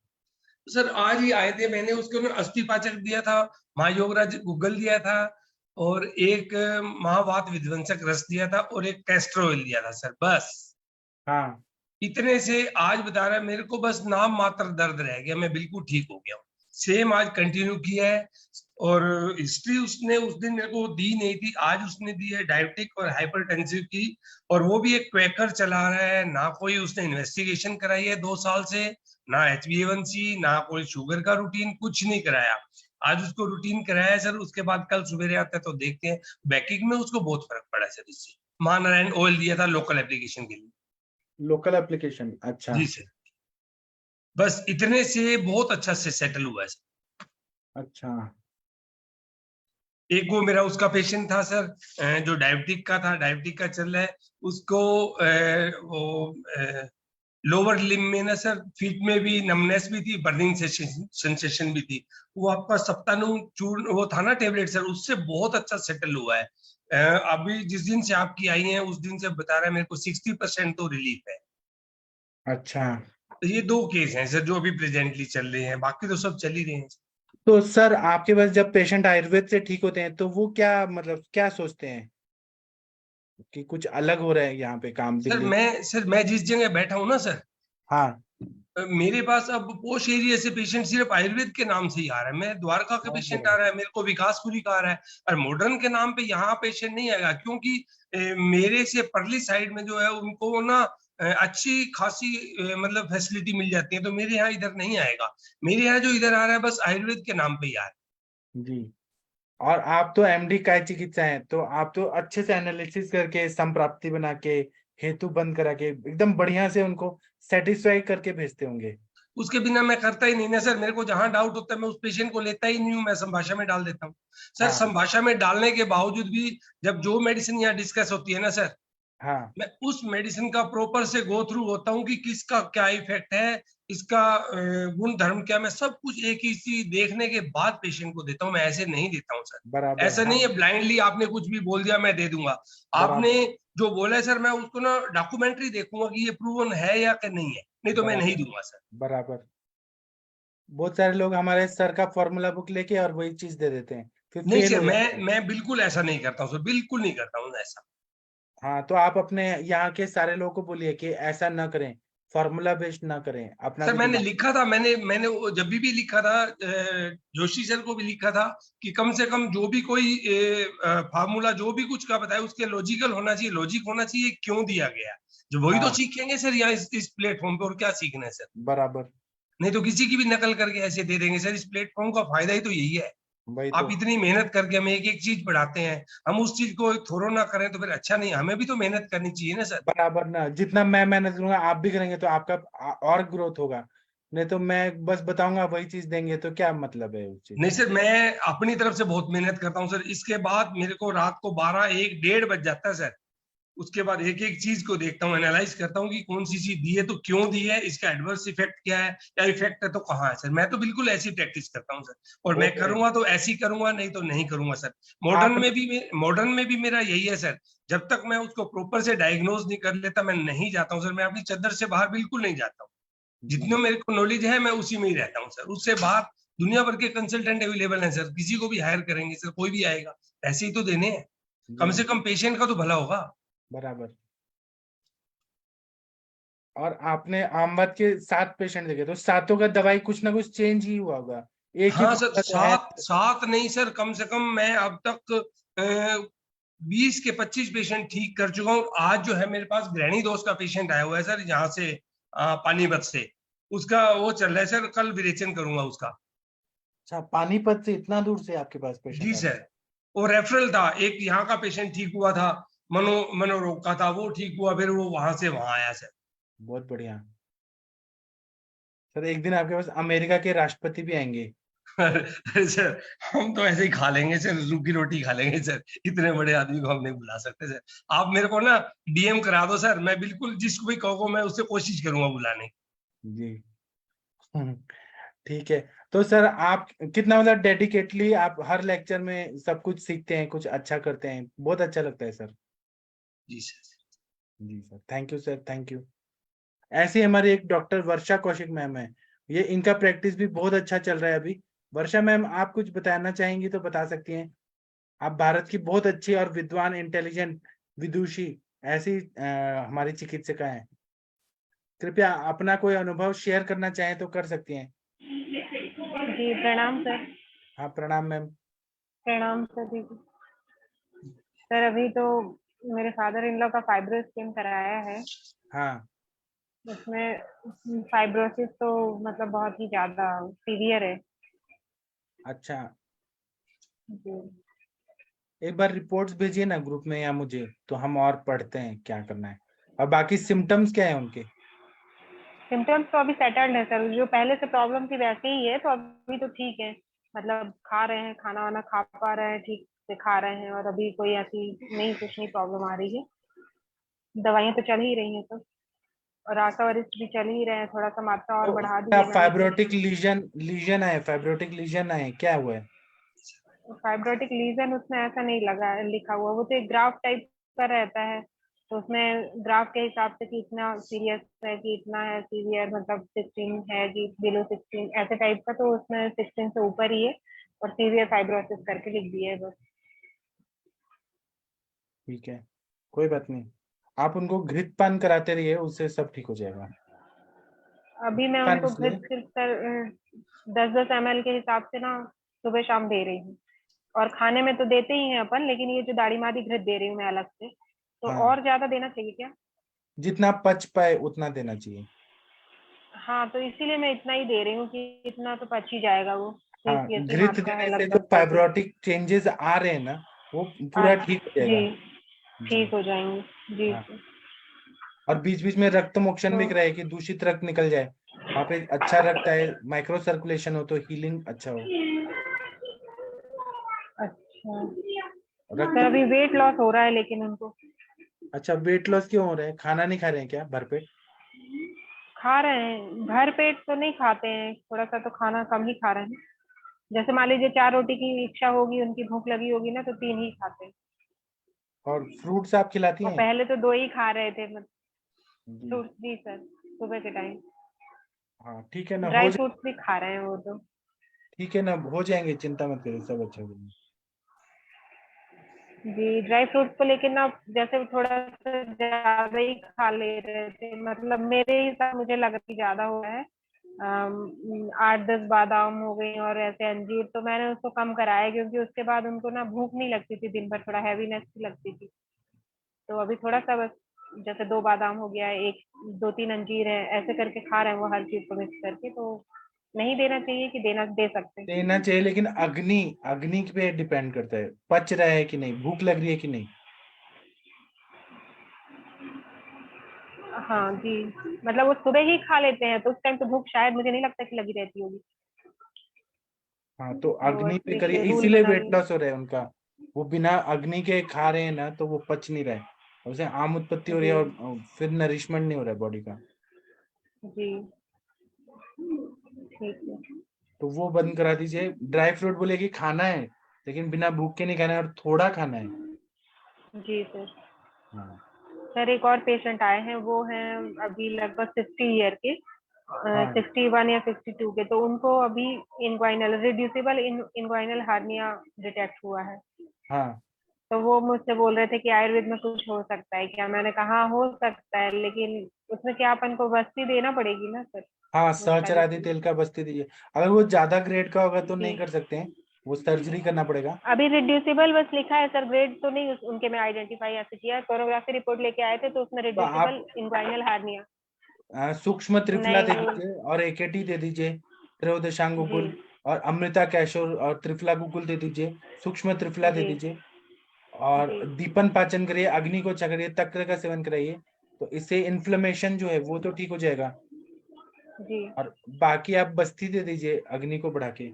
सर आज ही आए थे, मैंने उसको अस्थि पाचक दिया था, महायोगराज गूगल दिया था, और एक महावात विध्वंसक रस दिया था, और एक कैस्टर ऑयल दिया था सर, बस हाँ। इतने से आज बता रहा है मेरे को, बस नाम मात्र दर्द रह गया, मैं बिल्कुल ठीक हो गया हूँ। सेम आज कंटिन्यू किया है। और हिस्ट्री उसने उस दिन मेरे को दी नहीं थी, आज उसने दी है, डायबिटिक और हाइपरटेंसिव की। और वो भी एक क्वेकर चला रहा है, ना कोई उसने इन्वेस्टिगेशन कराई है 2 साल से, ना HbA1c, ना कोई शुगर का रूटीन, कुछ नहीं कराया। आज उसको रूटीन कराया है सर, उसके बाद कल सवेरे आता है तो देखते हैं। बैकिंग में उसको बहुत फर्क पड़ा है सर इससे। महानारायण ऑयल दिया था लोकल एप्लीकेशन के लिए। लोकल एप्लीकेशन, अच्छा जी सर, बस इतने से बहुत अच्छा से सेटल हुआ है सर। अच्छा। एक वो मेरा उसका पेशेंट था सर, जो डायबिटिक का था, डायबिटिक का चल रहा है, उसको वो लोअर लिम्ब में ना सर, फीट में भी नमनेस भी थी, बर्निंग सेंसेशन भी थी। वो आपका सप्तानू चूर्ण वो था ना टेबलेट सर, उससे बहुत अच्छा सेटल हुआ है। अभी जिस दिन से आपकी आई है उस दिन से बता रहा है मेरे को 60% तो रिलीफ है। अच्छा, तो ये 2 केस हैं सर जो अभी प्रेजेंटली चल रहे हैं, बाकी तो सब चल ही रहे हैं। तो सर आपके पास जब पेशेंट आयुर्वेद से ठीक होते हैं तो वो क्या मतलब क्या सोचते हैं कि कुछ अलग हो रहा है यहाँ पे काम दिल्ली? सर मैं जिस जगह बैठा हूँ ना सर, हाँ। मेरे पास अब पोश एरिया से पेशेंट सिर्फ आयुर्वेद के नाम से ही आ रहा है। मैं द्वारका का बहुत पेशेंट आ बढ़िया। रहा है, मेरे को विकासपुरी का आ रहा है, और मॉडर्न के नाम पे यहाँ पेशेंट नहीं आएगा, क्योंकि मेरे से परली साइड में जो है उनको ना अच्छी खासी मतलब फैसिलिटी मिल जाती है, तो मेरे यहाँ इधर नहीं आएगा। मेरे यहाँ जो इधर आ रहा है बस आयुर्वेद के नाम पे ही आ रहा है। जी। और आप तो एमडी काय चिकित्सा हैं, तो आप तो अच्छे से एनालिसिस करके संप्राप्ति बना के हेतु बंद करा के एकदम बढ़िया से उनको सेटिस्फाई करके भेजते होंगे। उसके बिना मैं करता ही नहीं ना सर। मेरे को जहां डाउट होता है मैं उस पेशेंट को लेता ही नहीं हूँ, मैं संभाषा में डाल देता हूँ सर। हाँ। संभाषा में डालने के बावजूद भी जब जो मेडिसिन यहाँ डिस्कस होती है ना सर, हाँ। मैं उस मेडिसिन का प्रॉपर से गो थ्रू होता हूँ कि किसका क्या इफेक्ट है, इसका गुण धर्म क्या, मैं सब कुछ एक ही चीज देखने के बाद पेशेंट को देता हूँ। मैं ऐसे नहीं देता हूँ सर। बराबर। ऐसा हाँ। नहीं है ब्लाइंडली आपने कुछ भी बोल दिया मैं दे दूंगा। आपने बराबर। जो बोला है सर, मैं उसको ना डॉक्यूमेंट्री देखूंगा कि ये प्रूवन है या कि नहीं है, नहीं तो मैं नहीं बराबर। दूंगा सर। बराबर। बहुत सारे लोग हमारे सर का फॉर्मूला बुक लेके और वही चीज दे देते हैं, फिर नहीं फेल सर, हो जाते हैं। मैं बिल्कुल ऐसा नहीं करता हूँ सर, बिल्कुल नहीं करता हूँ ऐसा। हाँ, तो आप अपने यहाँ के सारे लोगों को बोलिए कि ऐसा ना करें, फॉर्मूला बेस्ड ना करें, अपना सर भी मैंने दिमाग। लिखा था, मैंने वो जब भी लिखा था, जोशी सर को भी लिखा था कि कम से कम जो भी कोई फार्मूला जो भी कुछ का बताए उसके लॉजिकल होना चाहिए, लॉजिक होना चाहिए क्यों दिया गया। जो वही तो हाँ। सीखेंगे सर यहाँ इस प्लेटफॉर्म पे, और क्या सीखना है सर। बराबर। नहीं तो किसी की भी नकल करके ऐसे दे देंगे सर। इस प्लेटफॉर्म का फायदा ही तो यही है। वही आप तो। इतनी मेहनत करके हमें एक एक चीज पढ़ाते हैं, हम उस चीज को थोरो ना करें तो फिर अच्छा नहीं। हमें भी तो मेहनत करनी चाहिए ना सर। बराबर ना, जितना मैं मेहनत करूंगा आप भी करेंगे तो आपका और ग्रोथ होगा। नहीं तो मैं बस बताऊंगा वही चीज देंगे तो क्या मतलब है उस चीज नहीं का। सर, मैं अपनी तरफ से बहुत मेहनत करता हूँ सर। इसके बाद मेरे को रात को 12 1 1:30 बज जाता है सर। उसके बाद एक एक चीज को देखता हूँ, एनालाइज करता हूँ कि कौन सी चीज दी है तो क्यों दी है, इसका एडवर्स इफेक्ट क्या है, या इफेक्ट है तो कहाँ है सर। मैं तो बिल्कुल ऐसी प्रैक्टिस करता हूँ सर, और मैं बहुत बढ़िया। करूंगा तो ऐसी करूंगा, नहीं तो नहीं करूंगा सर। आपने। मॉडर्न में भी मेरा यही है सर। जब तक मैं उसको प्रॉपर से डायग्नोज नहीं कर लेता मैं नहीं जाता हूँ सर। मैं अपनी चद्दर से बाहर बिल्कुल नहीं जाता हूँ। जितना जी। मेरे को नॉलेज है मैं उसी में ही रहता हूँ सर। उससे बाहर दुनिया भर के कंसल्टेंट अवेलेबल हैं सर, किसी को भी हायर करेंगे सर, कोई भी आएगा, ऐसे ही तो देने हैं। कम जी। से कम पेशेंट का तो भला होगा। बराबर। और आपने आमवत के 7 पेशेंट देखे तो सातों का दवाई कुछ ना कुछ चेंज ही हुआ होगा, एक ही हाँ सर, फॉर्मूला तो है। सात सात नहीं सर, कम से कम मैं अब तक 20 के 25 पेशेंट ठीक कर चुका हूँ। आज जो है मेरे पास गृहिणी दोष का पेशेंट आया हुआ है सर, यहाँ से पानीपत से। उसका वो चल रहा है सर, कल विरेचन करूंगा उसका। अच्छा, पानीपत से इतना दूर से आपके पास जी पेशेंट आ रहे सर। वो रेफरल था, एक यहाँ का पेशेंट ठीक हुआ था, मनोरोग का था, वो ठीक हुआ, फिर वो वहां से वहां आया सर। हैं? बहुत बढ़िया। सर एक दिन आपके पास अमेरिका के राष्ट्रपति भी आएंगे। अरे सर, हम तो ऐसे ही खा लेंगे सर, रूखी रोटी खा लेंगे सर। इतने बड़े आदमी को हम नहीं बुला सकते सर। आप मेरे को ना डीएम करा दो सर, मैं बिल्कुल जिसको भी कहो मैं उससे कोशिश करूंगा बुलाने की। जी। ठीक है। तो सर आप कितना मतलब डेडिकेटली आप हर लेक्चर में सब कुछ सीखते हैं, कुछ अच्छा करते हैं, बहुत अच्छा लगता है सर। जी सर। जी sir, thank you sir, thank you. ऐसे ही हमारी एक डॉक्टर वर्षा कौशिक मैम है, ये इनका प्रैक्टिस भी बहुत अच्छा चल रहा है अभी। वर्षा मैम, आप कुछ बताना चाहेंगी तो बता सकती हैं। आप भारत की बहुत अच्छी और विद्वान, इंटेलिजेंट, विदुषी ऐसी हमारी चिकित्सिका हैं। कृपया अपना कोई अनुभव शेयर करना चाहें तो कर सकती हैं। जी प्रणाम सर। हाँ, प्रणाम मैम। प्रणाम सर दीदी। सर अभी तो मेरे फादर इन लॉ का फाइब्रो स्कीम कराया है। हाँ। उसमें फाइब्रोसिस तो मतलब बहुत ही ज्यादा सीवियर है। अच्छा, जी। एक बार रिपोर्ट्स भेजिए ना ग्रुप में या मुझे, तो हम और पढ़ते हैं क्या करना है। और बाकी सिम्टम्स क्या है उनके? सिम्टम्स तो अभी सेटल्ड है सर, जो पहले से प्रॉब्लम थी वैसे ही है, तो अभी तो ठीक है। मतलब खा रहे हैं, खाना वाना खा पा रहे हैं ठीक से खा रहे हैं और अभी कोई ऐसी नहीं, कुछ नहीं प्रॉब्लम आ रही है। दवाइयाँ तो चल ही रही हैं तो, और आशावरिष्ठ भी चल ही रहे हैं, थोड़ा सा मात्रा और तो बढ़ा दी क्या है मैंने। फाइब्रोटिक लीजन है, फाइब्रोटिक लीजन है, क्या हुआ है? फाइब्रोटिक लीजन उसमें ऐसा नहीं लगा लिखा हुआ, वो तो एक ग्राफ टाइप का रहता है, तो उसमें ग्राफ के हिसाब से कि इतना सीरियस है, कि इतना है सीवियर, मतलब 16 है कि बिलो 16 ऐसे टाइप का, तो उसमें 16 से ऊपर ही है और सीवियर फाइब्रोसिस करके लिख दिया है बस। ठीक है, कोई बात नहीं, आप उनको घृत पान कराते रहिए, उससे सब ठीक हो जाएगा। अभी मैं पान उनको इसलिए घृत सिर्फ 10-10 ml के हिसाब से ना सुबह शाम दे रही हूँ, और खाने में तो देते ही हैं अपन, लेकिन ये जो दाढ़ी मादी घृत दे रही हूँ मैं अलग से, तो हाँ, और ज्यादा देना चाहिए क्या? जितना पच पाए उतना देना चाहिए। हाँ, तो इसीलिए मैं इतना ही दे रही हूँ कि इतना तो पच ही जाएगा वो, हाँ, ठीक ऐसी घृत मात्रा है देने से जो लगभग 40। फाइब्रोटिक चेंजेस आ रहे हैं ना, वो पूरा अच्छा, ठीक हो जी, जाएगा। जी ठीक हो जाएंगे। जी हाँ, जी। और बीच बीच में रक्त मोक्षण भी तो कराए कि दूषित रक्त निकल जाए, वहाँ पे अच्छा रक्त आए, माइक्रो सर्कुलेशन हो, तो हीलिंग अच्छा हो। अच्छा रक्त, सर, अभी वेट लॉस हो रहा है लेकिन उनको। अच्छा, वेट लॉस क्यों हो रहा है? खाना नहीं खा रहे हैं क्या भरपेट? खा रहे हैं, भर पेट तो नहीं खाते हैं, थोड़ा सा तो खाना कम ही खा रहे हैं। जैसे मान लीजिए 4 रोटी की इच्छा होगी, उनकी भूख लगी होगी ना, तो 3 ही खाते हैं। और फ्रूट्स आप खिलाती और हैं? पहले तो 2 ही खा रहे थे, मतलब जी फ्रूट्स जी सर, सुबह के टाइम। हाँ, ठीक है ना, ड्राई फ्रूट्स भी खा रहे हैं वो तो। ठीक है ना, हो जाएंगे, चिंता मत करिए, सब अच्छा हो जाएगा। जी, ड्राई फ्रूट्स को लेकिन ना जैसे थोड़ा सा ज्यादा ही खा ले रहे थे, मतलब मेरे हिसाब मुझे लग रहा है ज्यादा हो रहा है। 8-10 बादाम हो गई और ऐसे अंजीर, तो मैंने उसको कम कराया, क्योंकि उसके बाद उनको ना भूख नहीं लगती थी दिन भर, थोड़ा हैवीनेस सी लगती थी। तो अभी थोड़ा सा बस, जैसे 2 बादाम हो गया, एक 2-3 अंजीर है, ऐसे करके खा रहे हैं वो, हर चीज को मिक्स करके। तो नहीं देना चाहिए कि दे सकते हैं? देना चाहिए, लेकिन अग्नि अग्नि पे डिपेंड करता है, पच रहा है कि नहीं, भूख लग रही है कि नहीं। हाँ जी, मतलब वो सुबह ही खा लेते हैं, तो उस टाइम तो भूख शायद मुझे नहीं लगता कि लगी रहती होगी। हाँ, तो तो अग्नि बस पे एक करिए, रूल इसीलिए बना वेट लिया। लॉस हो रहा है उनका। वो बिना अग्नि के खा रहे हैं ना, तो वो पच नहीं रहा है, उसे आम उत्पत्ति हो रही है, जी और फिर नरिशमेंट नहीं हो रहा है बॉडी का। जी, ठीक है। तो वो बंद करा दीजिए। ड्राई फ्रूट बोले कि खाना है, लेकिन बिना भूख के नहीं खाना है, और थोड़ा खाना है। जी सर। हाँ सर, एक और पेशेंट आए हैं, वो हैं अभी लगभग 60 ईयर के, हाँ 61 या 62 के, तो उनको अभी inguinal reducible inguinal hernia detect हुआ है। हाँ तो वो मुझसे बोल रहे थे कि आयुर्वेद में कुछ हो सकता है क्या? मैंने कहा हाँ, हो सकता है, लेकिन उसमें क्या अपन को बस्ती देना पड़ेगी ना सर, हाँ, वो सारी सहचरादि चीजें। तेल का बस्ती दीजिए। अगर वो ज्यादा ग्रेड का होगा तो नहीं जी, कर सकते हैं, वो सर्जरी करना पड़ेगा। अभी रिड्यूसिबल बस लिखा है सर, ग्रेड तो नहीं उनके में आइडेंटिफाई ऐसे किया है। सोनोग्राफी रिपोर्ट लेके आए थे तो उसमें तो आप रिड्यूसिबल इंग्वाइनल हार्निया। सूक्ष्म त्रिफला नहीं दे वो, दीजिए, और एकेटी दे दीजिए, त्रयोदशांग जी गुगुल, और अमृता कैशोर और त्रिफला गुगुल दे दीजिए, सूक्ष्म त्रिफला दे जी दीजिए, और जी दीपन पाचन करिए, अग्नि को अच्छा करिए, तक्र का सेवन कराइए, तो इससे इन्फ्लेमेशन जो है वो तो ठीक हो जाएगा। जी और बाकी आप बस्ती दे दीजिए अग्नि को बढ़ा के।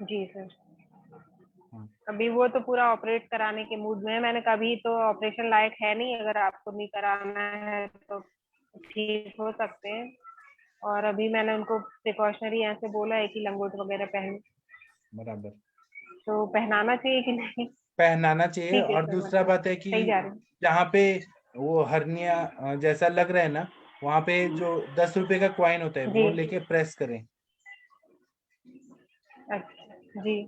जी सर। हाँ, अभी वो तो पूरा ऑपरेट कराने के मूड में है, मैंने कभी तो ऑपरेशन लायक है नहीं, अगर आपको नहीं कराना है तो ठीक हो सकते हैं। और अभी मैंने उनको प्रिकॉशनरी ऐसे बोला है कि लंगोट वगैरह पहन, बराबर, तो पहनाना चाहिए कि नहीं? पहनाना चाहिए। ठीक है और सर, दूसरा मतलब बात है कि सही जा रहे हैं। जहाँ पे वो हर्निया जैसा लग रहा है ना, वहां पे जो 10 रुपए का कॉइन होता है जी, वो लेके प्रेस करें। अच्छा जी।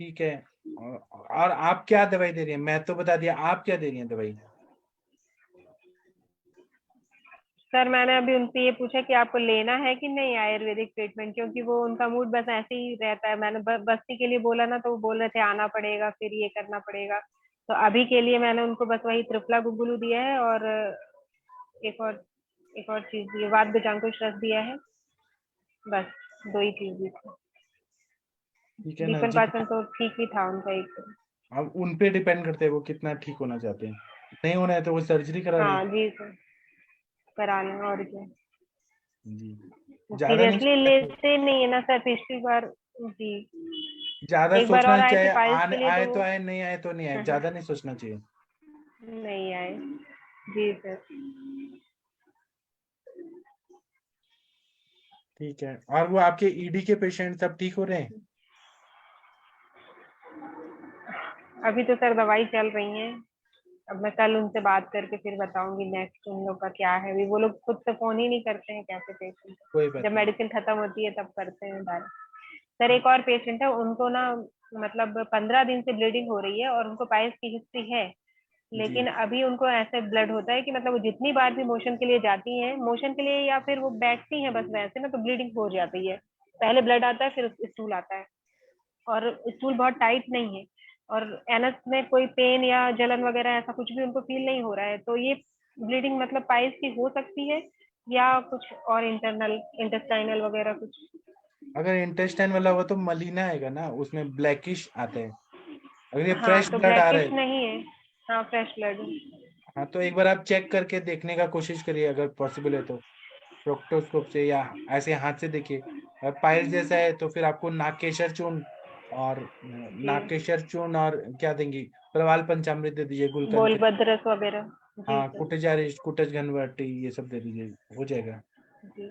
ठीक है। और आप क्या दवाई दे रही हैं? मैं तो बता दिया, आप क्या दे रही हैं दवाई? सर, मैंने अभी उनसे ये पूछा कि आपको लेना है कि नहीं आयुर्वेदिक ट्रीटमेंट, क्योंकि वो उनका मूड बस ऐसे ही रहता है। मैंने बस्ती के लिए बोला ना, तो वो बोल रहे थे आना पड़ेगा, फिर ये करना पड़ेगा। तो अभी के लिए मैंने उनको बस वही त्रिफला गुगुलू दिया है, और एक और एक और चीज दी है, वात बीजांकुश रस दिया है, बस 2 ही चीज दी थी। ठीक है ना, दीपन जितना, पाचन तो ठीक ही था उनका एक तो। अब उन पे डिपेंड करते हैं वो कितना ठीक होना चाहते हैं। नहीं होना है तो वो सर्जरी करा ले। हाँ जी सर, कराना और क्या। जी, ज्यादा नहीं सीरियसली सोचना चाहिए। लेते नहीं है ना सर, पिछली बार जी ज्यादा एक बार सोचना और नहीं आए थे चाहिए, पाइल्स आने के लिए आए तो तो आए, नहीं आए तो नहीं आए, ज्यादा नहीं सोचना चाहिए। नहीं आए। जी सर। ठीक है। और वो आपके ईडी के पेशेंट सब ठीक हो रहे हैं? अभी तो सर दवाई चल रही है। अब मैं कल उनसे बात करके फिर बताऊंगी नेक्स्ट उन लोग का क्या है। अभी वो लोग खुद से फोन ही नहीं करते हैं कैसे पेशेंट, कोई बात जब नहीं। मेडिसिन खत्म होती है तब करते हैं डायरेक्ट। सर एक और पेशेंट है, उनको ना मतलब 15 दिन से ब्लीडिंग हो रही है और उनको पाइल्स की हिस्ट्री है, जी। लेकिन अभी उनको ऐसे ब्लड होता है कि मतलब वो जितनी बार भी मोशन के लिए जाती हैं, मोशन के लिए या फिर वो बैठती हैं बस वैसे ना, तो ब्लीडिंग हो जाती है। पहले ब्लड आता है फिर स्टूल आता है, और स्टूल बहुत टाइट नहीं है, और एनस में कोई पेन या जलन वगैरह ऐसा कुछ भी उनको फील नहीं हो रहा है। तो ये ब्लीडिंग मतलब पाइल्स की हो सकती है या कुछ और इंटरनल इंटेस्टाइनल वगैरह कुछ? अगर इंटेस्टाइन वाला हुआ तो मलीना आएगा ना, उसमें ब्लैकिश आता है। अगर ये हाँ फ्रेश तो ब्लड आ रहा ब्लैकिश है, नहीं है। हाँ फ्रेश ब्लड। हाँ, तो एक बार आप चेक करके देखने का कोशिश करिए, अगर पॉसिबल है तो प्रोक्टोस्कोप से या ऐसे हाथ से देखिए। अगर पाइल्स जैसा है तो फिर आपको नागकेशर चूर्ण और जी क्या देंगी, प्रवाल पंचामृत दे दीजिए गुलकंद के। गोलबद्रस वगैरह। जी हाँ, सर। कुटजारिष्ट, कुटज घनवटी, ये सब दे दीजिए, हो जाएगा। जी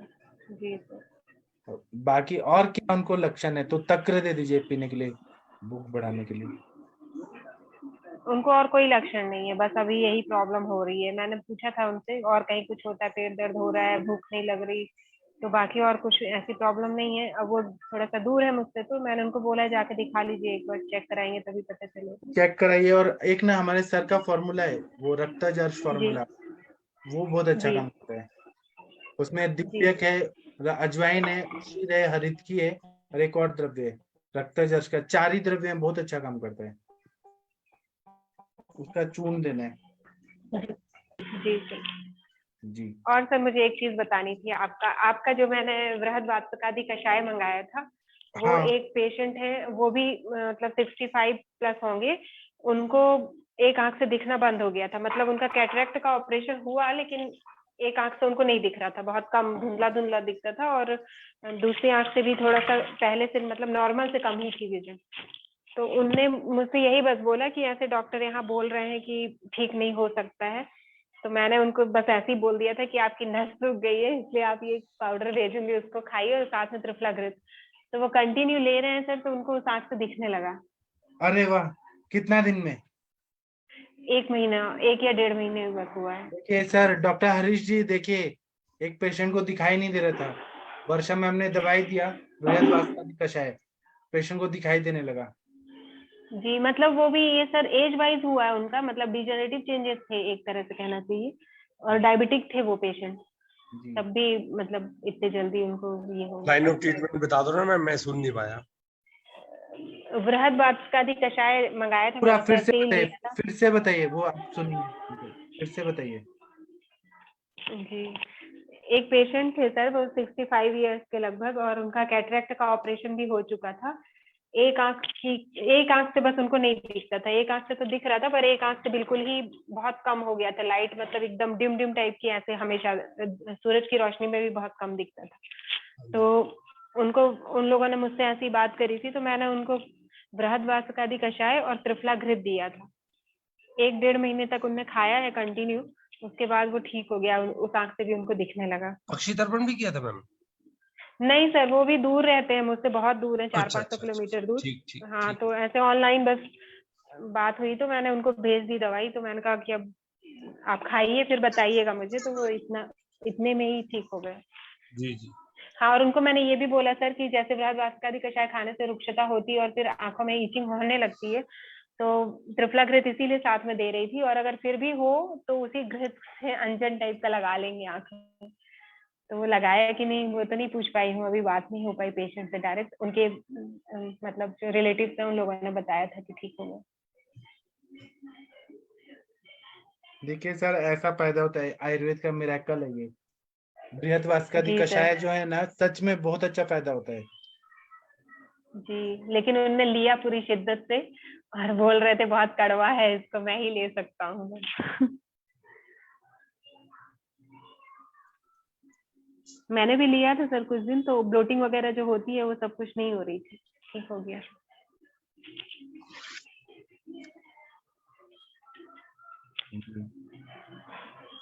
जी सर। बाकी और क्या उनको लक्षण है तो तक्र दे दीजिए पीने के लिए, भूख बढ़ाने के लिए। उनको और कोई लक्षण नहीं है, बस अभी यही प्रॉब्लम हो रही है। मैंने पूछा था उनसे और कहीं कुछ होता है, पेट दर्द हो रहा है, भूख नहीं लग रही, तो बाकी और कुछ ऐसी प्रॉब्लम नहीं है। अब वो थोड़ा सा दूर है मुझसे, तो मैंने उनको बोला है जाके दिखा लीजिए एक बार, चेक कराएंगे तभी पता चलेगा। चेक कराइए। और एक ना हमारे सर का फॉर्मूला है, वो रक्तजर्श जी फॉर्मूला, वो बहुत अच्छा जी काम करता है। उसमें जी दिव्यक है, अजवाइन है, उशीर है, हरितकी है, और एक और द्रव्य है रक्तजर्श का। 4 ही द्रव्य में बहुत अच्छा काम करता है, उसका चूर्ण देना है। जी सर। जी। और सर मुझे एक चीज बतानी थी, आपका आपका जो मैंने वृहद वातस्पति कषाय मंगाया था, वो हाँ, एक पेशेंट है, वो भी मतलब 65 प्लस होंगे, उनको एक आंख से दिखना बंद हो गया था। मतलब उनका कैटरेक्ट का ऑपरेशन हुआ, लेकिन एक आंख से उनको नहीं दिख रहा था, बहुत कम धुंधला धुंधला दिखता था, और दूसरी आंख से भी थोड़ा सा पहले से मतलब नॉर्मल से कम ही थी विजन। तो उनने मुझसे यही बस बोला कि ऐसे डॉक्टर यहाँ बोल रहे हैं कि ठीक नहीं हो सकता है। तो मैंने उनको बस ऐसे ही बोल दिया था कि आपकी नस सूख गई है, इसलिए आप ये पाउडर भेजूंगी, उसको खाइए, और साथ में त्रिफलाग्रित। तो वो कंटिन्यू ले रहे हैं सर, तो उनको उस आंख से दिखने लगा। अरे वाह, कितना दिन में? 1 महीना, 1 या 1.5 महीने बस हुआ है। देखिए सर, डॉक्टर हरीश जी, देखिए, एक पेशेंट को दिखाई नहीं दे रहा था, वर्षा में हमने दवाई दिया, बृहद वास्तादि कषाय, पेशेंट को दिखाई देने लगा। जी मतलब वो भी ये सर एज वाइज हुआ है उनका, मतलब डिजेनरेटिव चेंजेस थे एक तरह से कहना चाहिए, और डायबिटिक थे वो पेशेंट, जी। तब भी मतलब इतने जल्दी उनको ये हो लाइन गया। ऑफ ट्रीटमेंट बता दो ना, मैं सुन नहीं पाया। वृहद वातस्पति कषाय मंगाया था पूरा मैंने फिर सर, से तेल बताइए, लिया था। फिर से बताइए, वो आप सुनिए, फिर से बताइए। जी एक पेशेंट थे सर, वो 65 ईयर्स के लगभग, और उनका कैटरेक्ट का ऑपरेशन भी हो चुका था। एक आंख से बस उनको नहीं दिखता था, एक आंख से तो दिख रहा था, पर एक आंख से बिल्कुल ही बहुत कम हो गया था लाइट, मतलब एकदम डिम डिम टाइप की, ऐसे हमेशा सूरज की रोशनी में भी बहुत कम दिखता था। तो उनको उन लोगों ने मुझसे ऐसी बात करी थी, तो मैंने उनको बृहद वातस्पति कषाय और त्रिफलाग्रित दिया था। 1-1.5 महीने तक उनने खाया है कंटिन्यू, उसके बाद वो ठीक हो गया, उस आंख से भी उनको दिखने लगा। पक्षी दर्पण भी किया था मैम? नहीं सर, वो भी दूर रहते हैं मुझसे, बहुत दूर है, अच्छा 400-500 अच्छा अच्छा, किलोमीटर दूर। ठीक ठीक हाँ ठीक। तो ऐसे ऑनलाइन बस बात हुई, तो मैंने उनको भेज दी दवाई, तो मैंने कहा कि अब आप खाइए फिर बताइएगा मुझे, तो वो इतने में ही ठीक हो गए। जी जी। हाँ, और उनको मैंने ये भी बोला सर कि जैसे बृहद वातस्पति कषाय खाने से रुक्षता होती है और फिर आंखों में ईचिंग होने लगती है, तो त्रिफलाग्रित इसीलिए साथ में दे रही थी, और अगर फिर भी हो तो उसी घृत से अंजन टाइप का लगा लेंगे आंख में। तो वो लगाया कि नहीं वो तो नहीं पूछ पाई हूँ, अभी बात नहीं हो पाई पेशेंट से डायरेक्ट, उनके मतलब जो रिलेटिव थे उन लोगों ने बताया था कि ठीक हो गया। देखिए सर, ऐसा पैदा होता है, आयुर्वेद का मिरेकल है ये। बृहद वास्कादि जी सर। कषाय जो है ना, सच में बहुत अच्छा फायदा होता है। जी लेकिन उन्होंने लिया पूरी शिद्दत से, और बोल रहे थे बहुत कड़वा है, इसको मैं ही ले सकता हूँ। मैंने भी लिया था सर कुछ दिन, तो ब्लोटिंग वगैरह जो होती है वो सब कुछ नहीं हो रही थी, ठीक हो गया।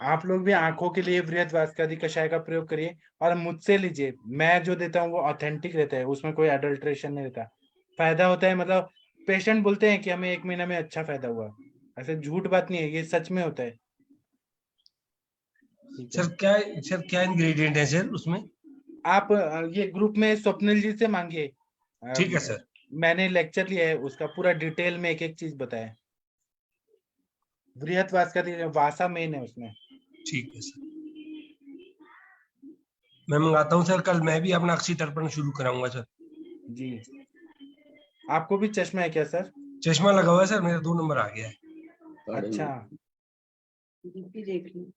आप लोग भी आंखों के लिए बृहदवासकादि कषाय का प्रयोग करिए और मुझसे लीजिए। मैं जो देता हूँ वो ऑथेंटिक रहता है, उसमें कोई एडल्ट्रेशन नहीं रहता। फायदा होता है, मतलब पेशेंट बोलते हैं कि हमें 1 महीना में अच्छा फायदा हुआ। ऐसे झूठ बात नहीं है, ये सच में होता है। ठीक है, सर क्या इंग्रेडिएंट है सर उसमें? आप ये ग्रुप में स्वप्निल जी से मांगिए। ठीक है सर। मैंने लेक्चर लिया है, उसका पूरा डिटेल में एक एक चीज बताया। बृहदवासकादि वासा मेन है उसमें। ठीक है सर, मैं मंगाता हूँ सर। कल मैं भी अपना अक्षी तर्पण शुरू कराऊंगा सर। जी, आपको भी चश्मा है क्या सर? चश्मा लगा हुआ है सर, मेरा 2 नंबर आ गया है। अच्छा, देख ली।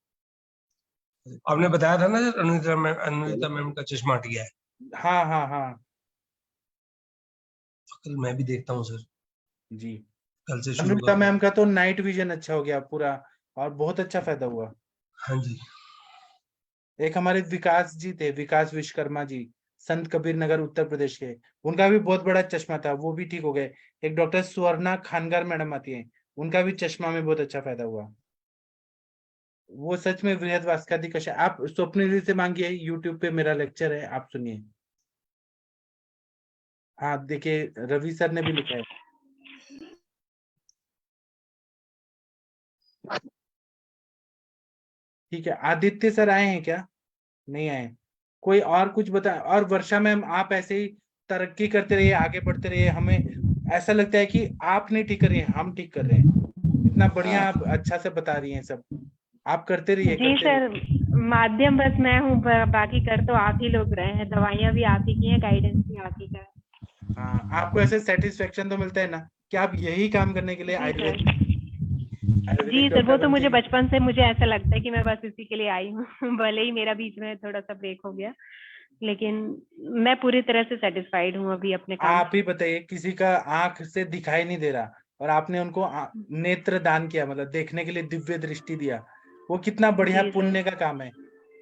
आपने बताया था ना सर, अनुरिता मैम का चश्मा हट गया है। हाँ हाँ हाँ तो कल मैं भी देखता हूँ सर, जी। कल से शुरू अनुरिता करूंगा। मैम का तो नाइट विजन अच्छा हो गया पूरा, और बहुत अच्छा फायदा हुआ। हाँ जी। एक हमारे विकास जी थे, विकास विश्वकर्मा जी, संत कबीर नगर उत्तर प्रदेश के, उनका भी बहुत बड़ा चश्मा था, वो भी ठीक हो गए। एक डॉक्टर सुवर्णा खानगार मैडम आती है, उनका भी चश्मा में बहुत अच्छा फायदा हुआ। वो सच में बृहदवासकादि कषाय, आप स्वप्निल जी से मांगिए, यूट्यूब पे मेरा लेक्चर है, आप सुनिए। हाँ देखिए, रवि सर ने भी लिखा है। ठीक है, आदित्य सर आए हैं क्या? नहीं आए। कोई और कुछ बता। और वर्षा मैम, आप ऐसे ही तरक्की करते रहिए, आगे बढ़ते रहिए। हमें ऐसा लगता है कि आप नहीं ठीक कर रही हैं, हम ठीक कर रहे हैं। इतना बढ़िया आप अच्छा से बता रही हैं सब। आप करते रहिए, जी करते सर, रहिए। माध्यम बस मैं हूँ, बाकी कर तो आप ही लोग रहे हैं, दवाइयाँ भी आप ही की हैं, गाइडेंस भी आप ही का है। हाँ, आपको ऐसे सेटिस्फेक्शन तो मिलता है ना कि आप यही काम करने के लिए जी सर। आयुर्वेदिक जी सर, वो डॉक्टर तो बन मुझे के। बचपन से मुझे ऐसा लगता है कि मैं बस इसी के लिए आई हूँ भले ही मेरा बीच में थोड़ा सा ब्रेक हो गया, लेकिन मैं पूरी तरह से सेटिस्फाइड हूँ अभी अपने काम आप से। ही बताइए, किसी का आंख से दिखाई नहीं दे रहा और आपने उनको नेत्र दान किया, मतलब देखने के लिए दिव्य दृष्टि दिया। वो कितना बढ़िया जी सर। पुण्य का काम है।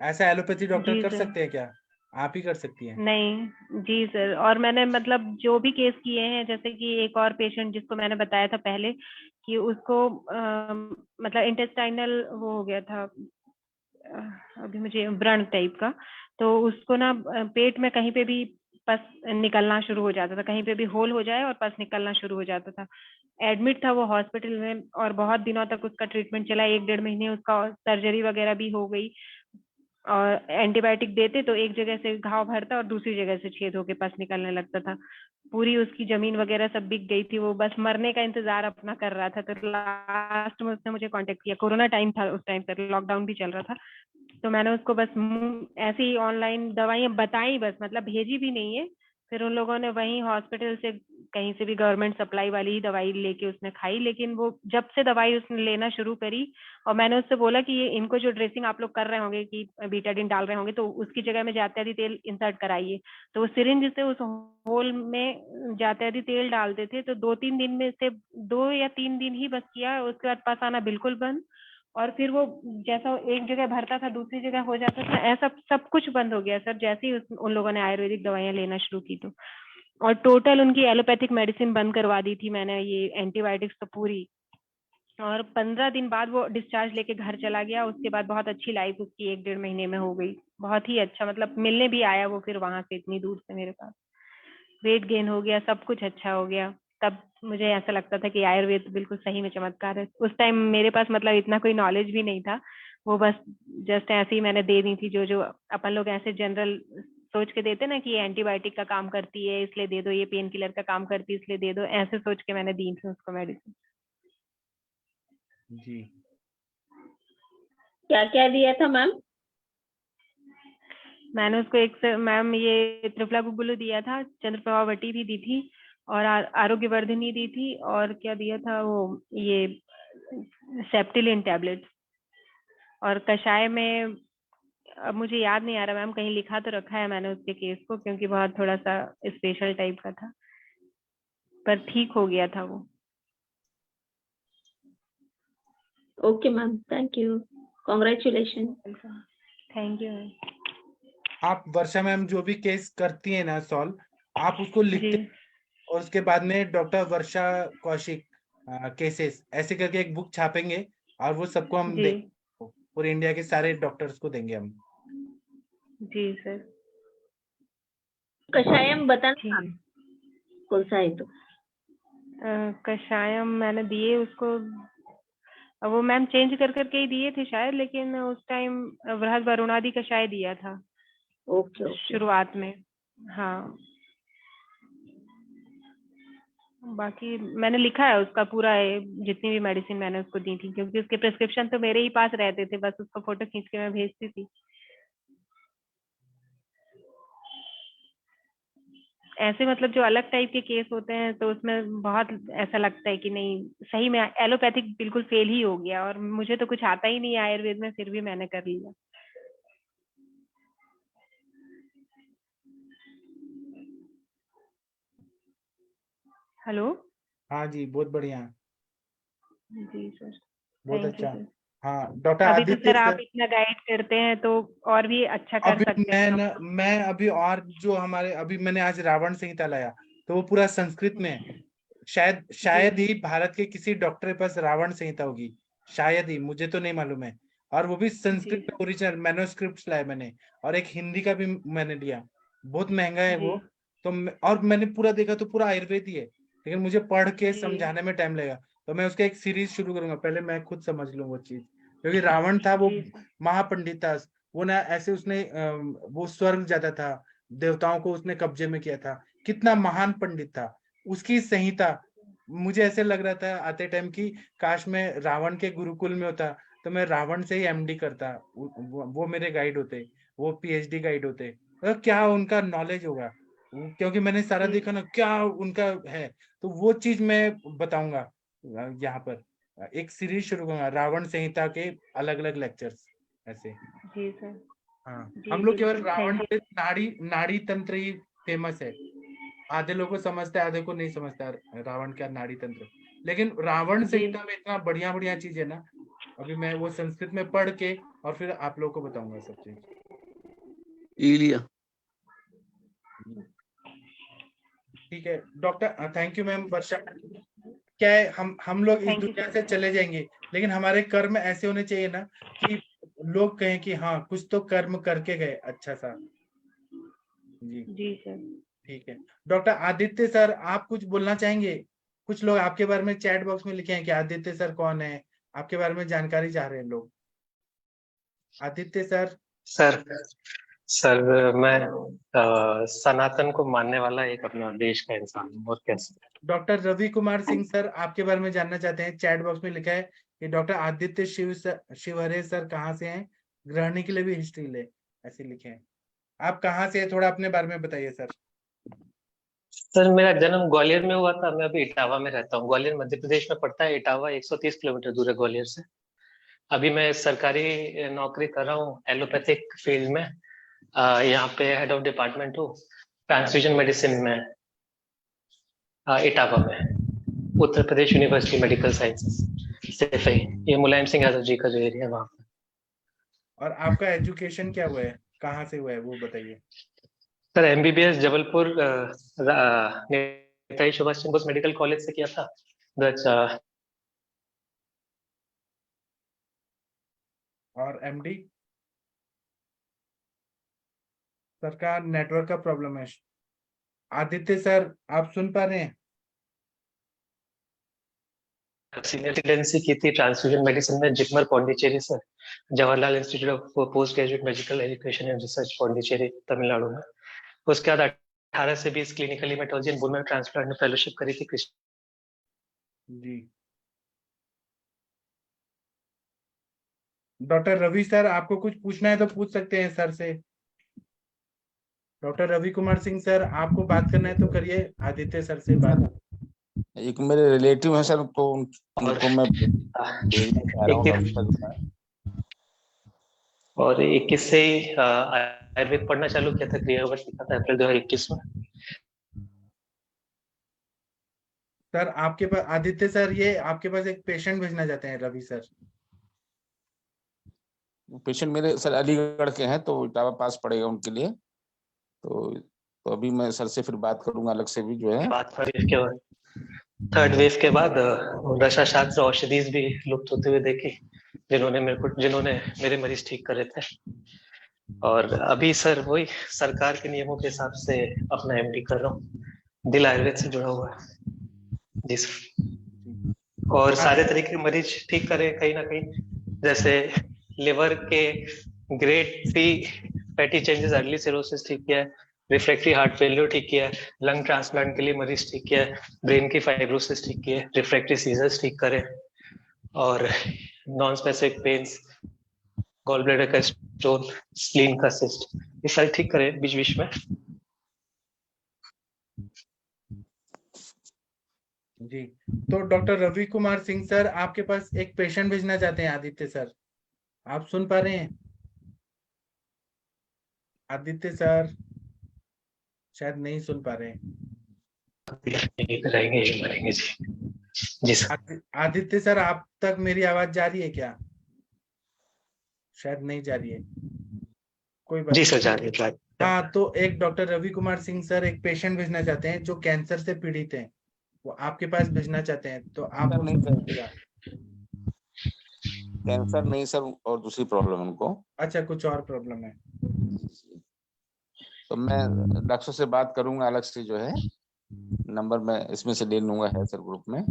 ऐसा एलोपैथी डॉक्टर जी कर सर। सकते हैं क्या? आप ही कर सकती हैं। नहीं जी सर, और मैंने मतलब जो भी केस किए हैं, जैसे कि एक और पेशेंट जिसको मैंने बताया था पहले कि उसको मतलब इंटेस्टाइनल वो हो गया था, अभी मुझे व्रण टाइप का, तो उसको ना पेट में कहीं पे भी पस निकलना शुरू हो जाता था, कहीं पे भी होल हो जाए और पस निकलना शुरू हो जाता था। एडमिट था वो हॉस्पिटल में और बहुत दिनों तक उसका ट्रीटमेंट चला, 1-1.5 महीने उसका सर्जरी वगैरह भी हो गई, और एंटीबायोटिक देते तो एक जगह से घाव भरता और दूसरी जगह से छेद होके पस निकलने लगता था। पूरी उसकी जमीन वगैरह सब बिक गई थी, वो बस मरने का इंतजार अपना कर रहा था। तो लास्ट में उसने मुझे कांटेक्ट किया, कोरोना टाइम था उस टाइम पर, लॉकडाउन भी चल रहा था, तो मैंने उसको बस ऐसे ही ऑनलाइन दवाइयाँ बताई, बस मतलब भेजी भी नहीं है। फिर उन लोगों ने वहीं हॉस्पिटल से कहीं से भी गवर्नमेंट सप्लाई वाली ही दवाई लेके उसने खाई, लेकिन वो जब से दवाई उसने लेना शुरू करी, और मैंने उससे बोला कि ये इनको जो ड्रेसिंग आप लोग कर रहे होंगे कि बीटाडिन डाल रहे होंगे, तो उसकी जगह में जात्यादी तेल इंसर्ट कराइए। तो वो सिरिंज से उस होल में जात्यादी तेल डालते थे, तो 2-3 दिन में से 2 या 3 दिन ही बस किया, उसके बाद पस आना बिल्कुल बंद, और फिर वो जैसा एक जगह भरता था दूसरी जगह हो जाता था, ऐसा सब कुछ बंद हो गया सर, जैसे ही उन लोगों ने आयुर्वेदिक दवाइयाँ लेना शुरू की तो। और टोटल उनकी एलोपैथिक मेडिसिन बंद करवा दी थी मैंने, ये एंटीबायोटिक्स तो पूरी। और 15 दिन बाद वो डिस्चार्ज लेके घर चला गया, उसके बाद बहुत अच्छी लाइफ उसकी 1-1.5 महीने में हो गई, बहुत ही अच्छा, मतलब मिलने भी आया वो फिर वहां से इतनी दूर से मेरे पास। वेट गेन हो गया, सब कुछ अच्छा हो गया। तब मुझे ऐसा लगता था कि आयुर्वेद बिल्कुल सही में चमत्कार है। उस टाइम मेरे पास मतलब इतना कोई नॉलेज भी नहीं था, वो बस जस्ट ऐसे ही मैंने दे दी थी, जो जो अपन लोग ऐसे जनरल सोच के देते ना कि ये एंटीबायोटिक का काम करती है इसलिए दे दो, ये पेन किलर का काम करती है इसलिए दे दो, ऐसे सोच के मैंने दी थी उसको मेडिसिन। जी, क्या क्या दिया था मैम? मैंने उसको एक मैम ये त्रिफला गुग्गुलू दिया था, चंद्रप्रभावती भी दी थी, और आरोग्यवर्धिनी दी थी, और क्या दिया था वो, ये सेप्टिलिन टैबलेट। और कषाय में अब मुझे याद नहीं आ रहा मैम, कहीं लिखा तो रखा है मैंने उसके केस को, क्योंकि बहुत थोड़ा सा स्पेशल टाइप का था, पर ठीक हो गया था वो। Okay ma'am, thank you, congratulation. Thank you ma'am. आप वर्षा मैम जो भी केस करती है ना सॉल्व, आप उसको लिखते जी और उसके बाद में डॉक्टर वर्षा कौशिक केसेस ऐसे करके एक बुक छापेंगे और वो सबको हम जी देंगे, पूरे इंडिया के सारे डॉक्टर्स को देंगे हम। जी सर। कषायम बताना ठीक। कौन सा है तो। कषायम मैंने दिए उसको, वो मैम चेंज कर करके ही दिए थे शायद, लेकिन उस टाइम बृहद वरुणादि कषाय दिया था ओके ओके शुरुआत में। हाँ, बाकी मैंने लिखा है उसका पूरा जितनी भी मेडिसिन मैंने उसको दी थी, क्योंकि उसके प्रिस्क्रिप्शन तो मेरे ही पास रहते थे, बस उसको फोटो खींच के मैं भेजती थी। ऐसे मतलब जो अलग टाइप के केस होते हैं तो उसमें बहुत ऐसा लगता है कि नहीं सही में एलोपैथिक बिल्कुल फेल ही हो गया, और मुझे तो कुछ आता ही नहीं है आयुर्वेद में, फिर भी मैंने कर लिया। हेलो। हाँ जी, बहुत बढ़िया, जी सर, बहुत थैंक यू अच्छा। सर। हाँ डॉक्टर अभी तो आदित्य सर आप सर, इतना गाइड करते हैं तो और भी अच्छा कर अभी सकते हैं हम मैं अभी और जो हमारे अभी मैंने आज रावण संहिता लाया तो वो पूरा संस्कृत में है। शायद जी ही भारत के किसी डॉक्टर के पास रावण संहिता होगी, शायद ही, मुझे तो नहीं मालूम है। और वो भी जी संस्कृत में ओरिजिनल मैन्युस्क्रिप्ट लाए मैंने, और एक हिंदी का भी मैंने लिया, बहुत महंगा है जी वो। तो और मैंने पूरा देखा तो पूरा आयुर्वेद ही है, लेकिन मुझे पढ़ के जी समझाने में टाइम लगेगा। तो मैं उसका एक सीरीज शुरू करूंगा, पहले मैं खुद समझ लूँ वो चीज। क्योंकि रावण था वो जी सर। महापंडित था, वो ना ऐसे उसने वो स्वर्ग जाता था, देवताओं को उसने कब्जे में किया था, कितना महान पंडित था। उसकी संहिता मुझे ऐसे लग रहा था आते टाइम की काश मैं रावण के गुरुकुल में होता, तो मैं रावण से ही एमडी करता, वो मेरे गाइड होते, वो पीएचडी गाइड होते। क्या उनका नॉलेज होगा, क्योंकि मैंने सारा जी देखा ना क्या उनका है। तो वो चीज मैं बताऊंगा यहाँ पर, एक सीरीज शुरू करूंगा रावण संहिता के अलग अलग लेक्चर्स ऐसे। जी सर। हाँ, जी हम लोग केवल बिल्कुल, रावण थैंक यू। से नाड़ी नाड़ी तंत्र ही फेमस है, आधे लोगों को समझता है आधे को नहीं समझता है रावण का नाड़ी तंत्र। लेकिन रावण जी संहिता में इतना बढ़िया बढ़िया चीज है ना, अभी मैं वो संस्कृत में पढ़ के और फिर आप लोगों को बताऊंगा सब चीज। इलिया। ठीक है डॉक्टर, थैंक यू मैम वर्षा। क्या है, हम लोग इस थैंक यू दुनिया सर। से चले जाएंगे, लेकिन हमारे कर्म ऐसे होने चाहिए ना कि लोग कहें कि हाँ कुछ तो कर्म करके गए अच्छा सा। जी जी सर। ठीक है। डॉक्टर आदित्य सर, आप कुछ बोलना चाहेंगे? कुछ लोग आपके बारे में चैट बॉक्स में लिखे हैं कि आदित्य सर कौन है, आपके बारे में जानकारी चाह रहे हैं लोग। आदित्य सर। सर सर मैं सनातन को मानने वाला एक अपना देश का इंसान हूँ, और कैसे। डॉक्टर रवि कुमार सिंह सर आपके बारे में जानना चाहते हैं, चैट बॉक्स में लिखा है कि डॉक्टर आदित्य शिवहरे सर कहाँ से हैं, गृहिणी के लिए भी हिस्ट्री ले, ऐसे लिखे हैं। आप कहाँ से हैं, थोड़ा अपने बारे में बताइए सर। सर मेरा जन्म ग्वालियर में हुआ था, मैं अभी इटावा में रहता हूँ। ग्वालियर मध्य प्रदेश में पड़ता है, इटावा 130 किलोमीटर दूर है ग्वालियर से। अभी मैं सरकारी नौकरी कर रहा हूँ एलोपैथिक फील्ड में। यहाँ पे हेड ऑफ डिपार्टमेंट हूँ ट्रांसफ्यूजन मेडिसिन में, इटावा में, Uttar Pradesh university medical sciences से। ये मुलायम सिंह यादव जी का जो एरिया है वहाँ पे। और आपका एजुकेशन क्या हुआ है, कहाँ से हुआ है वो बताइए। Sir MBBS Jabalpur Netaji Subhash Chandra Bose medical college से किया था। और एमडी सर का नेटवर्क का प्रॉब्लम है। आदित्य सर आप सुन पा रहे हैं? सीनियर रेसिडेंसी की थी ट्रांसफ्यूजन मेडिसिन में जिपमर पौंडीचेरी से, Jawaharlal institute of post graduate medical education and research Pondicherry Tamil Nadu में। उसके बाद 18 से 20 clinical haematology and bone marrow transplant में फेलोशिप करी थी जी। डॉक्टर रवि सर आपको कुछ पूछना है तो पूछ सकते हैं सर से। डॉक्टर रवि कुमार सिंह सर आपको बात करना है तो करिए आदित्य सर से बात। एक मेरे रिलेटिव है सर, तो उनको मैं भेजना चाह रहा हूँ रवि सर का। और 21 से ही आयुर्वेद पढ़ना चालू किया था, क्रियावर्त लिखा था अप्रैल 2021 में। सर आपके पास आदित्य सर, ये आपके पास एक पेशेंट भेजना चाहते हैं रवि सर। पेशेंट मेरे सर अलीगढ़ के हैं, तो इटावा पास पड़ेगा उनके लिए। तो अभी मैं सर से फिर बात करूंगा अलग से भी जो है। थर्ड वेव के बाद रक्षा शास्त्र औषधि भी लुप्त होते हुए देखी, जिन्होंने मेरे मरीज ठीक करे थे। और अभी सर वही सरकार के नियमों के हिसाब से अपना एमडी कर रहा हूँ, दिल आयुर्वेद से जुड़ा हुआ है जी सर। और सारे तरीके के मरीज ठीक करे कहीं ना कहीं, जैसे लिवर के grade 3 fatty changes, early cirrhosis ठीक किया है, रिफ्रैक्टरी हार्ट फेलियर ठीक किया है, लंग ट्रांसप्लांट के लिए मरीज ठीक किया है, ब्रेन की फाइब्रोसिस ठीक किया है, रिफ्रैक्टरी सीजर्स ठीक करे, और non specific pains, gall bladder का स्टोन, स्प्लीन का सिस्ट, ये सारे ठीक करे बीच बीच में। जी, तो डॉक्टर रवि कुमार सिंह सर आपके पास एक पेशेंट भेजना चाहते हैं, आदित्य सर। आप सुन पा रहे हैं? आदित्य सर शायद नहीं सुन पा रहे हैं। जी सर। आदित्य सर, आप तक मेरी आवाज जा रही है क्या? शायद नहीं जा रही है। कोई बात जी सर, जा रही है। हाँ, तो एक डॉक्टर रवि कुमार सिंह सर एक पेशेंट भेजना चाहते हैं जो कैंसर से पीड़ित हैं, वो आपके पास भेजना चाहते हैं, तो आप कैंसर नहीं सर, और दूसरी प्रॉब्लम उनको। अच्छा, कुछ और प्रॉब्लम है। तो मैं डॉक्टर से बात करूंगा अलग से जो है, नंबर मैं इसमें से ले लूंगा, है सर ग्रुप में,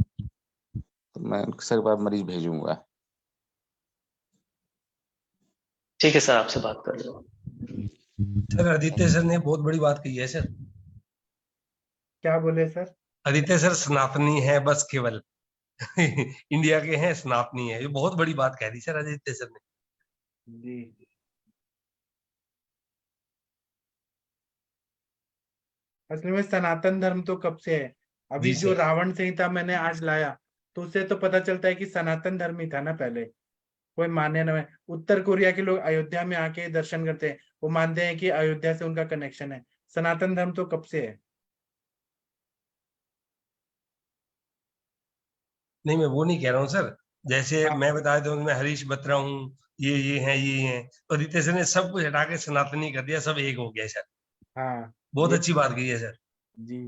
तो मैं सर के पास मरीज भेजूंगा। ठीक है सर, आपसे बात कर लो। सर आदित्य सर ने बहुत बड़ी बात कही है सर। क्या बोले सर? आदित्य सर सनातनी है बस केवल इंडिया के हैं, सनातनी है, ये बहुत बड़ी बात कह दी सर आदित्य सर ने। जी, असली में सनातन धर्म तो कब से है। अभी जो रावण संहिता मैंने आज लाया, तो उससे तो पता चलता है कि सनातन धर्म ही था ना पहले। कोई मान्य न है। उत्तर कोरिया के लोग अयोध्या में आके दर्शन करते हैं, वो मानते हैं कि अयोध्या से उनका कनेक्शन है। सनातन धर्म तो कब से है। नहीं, मैं वो नहीं कह रहा हूँ सर। जैसे मैं बता देता हूँ, मैं हरीश बत्रा हूँ, ये हैं, तो आदित्य सर ने सब कुछ हटा के सनातनी कर दिया, सब एक हो गया सर। हाँ, बहुत अच्छी बात कही है सर जी।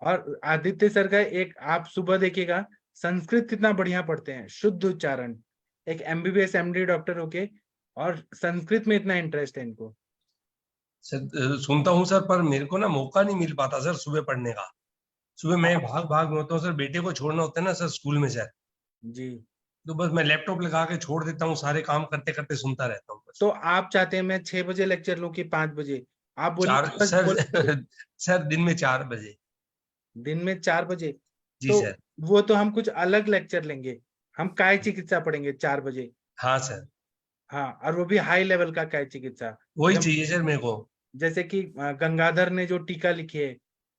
और आदित्य सर का एक आप सुबह देखिएगा, संस्कृत कितना बढ़िया पढ़ते हैं, शुद्ध उच्चारण। एक एमबीबीएस एमडी डॉक्टर होके और संस्कृत में इतना इंटरेस्ट है इनको। सर सुनता हूँ सर, पर मेरे को ना मौका नहीं मिल पाता सर सुबह पढ़ने का। सुबह मैं भाग में होता हूँ सर, बेटे को छोड़ना होता है ना सर स्कूल में सर जी, तो बस मैं लैपटॉप लगा के छोड़ देता हूँ, सारे काम करते करते सुनता रहता हूँ। तो आप चाहते हैं मैं 6 बजे लेक्चर लूं कि 5 बजे? आप बोलिए सर दिन में 4 बजे। दिन में 4 बजे? जी तो सर। वो तो हम कुछ अलग लेक्चर लेंगे, हम काय चिकित्सा पढ़ेंगे 4 बजे। हाँ सर। हाँ, और वो भी हाई लेवल का काय चिकित्सा। वही चाहिए सर मेरे को। जैसे कि गंगाधर ने जो टीका लिखी है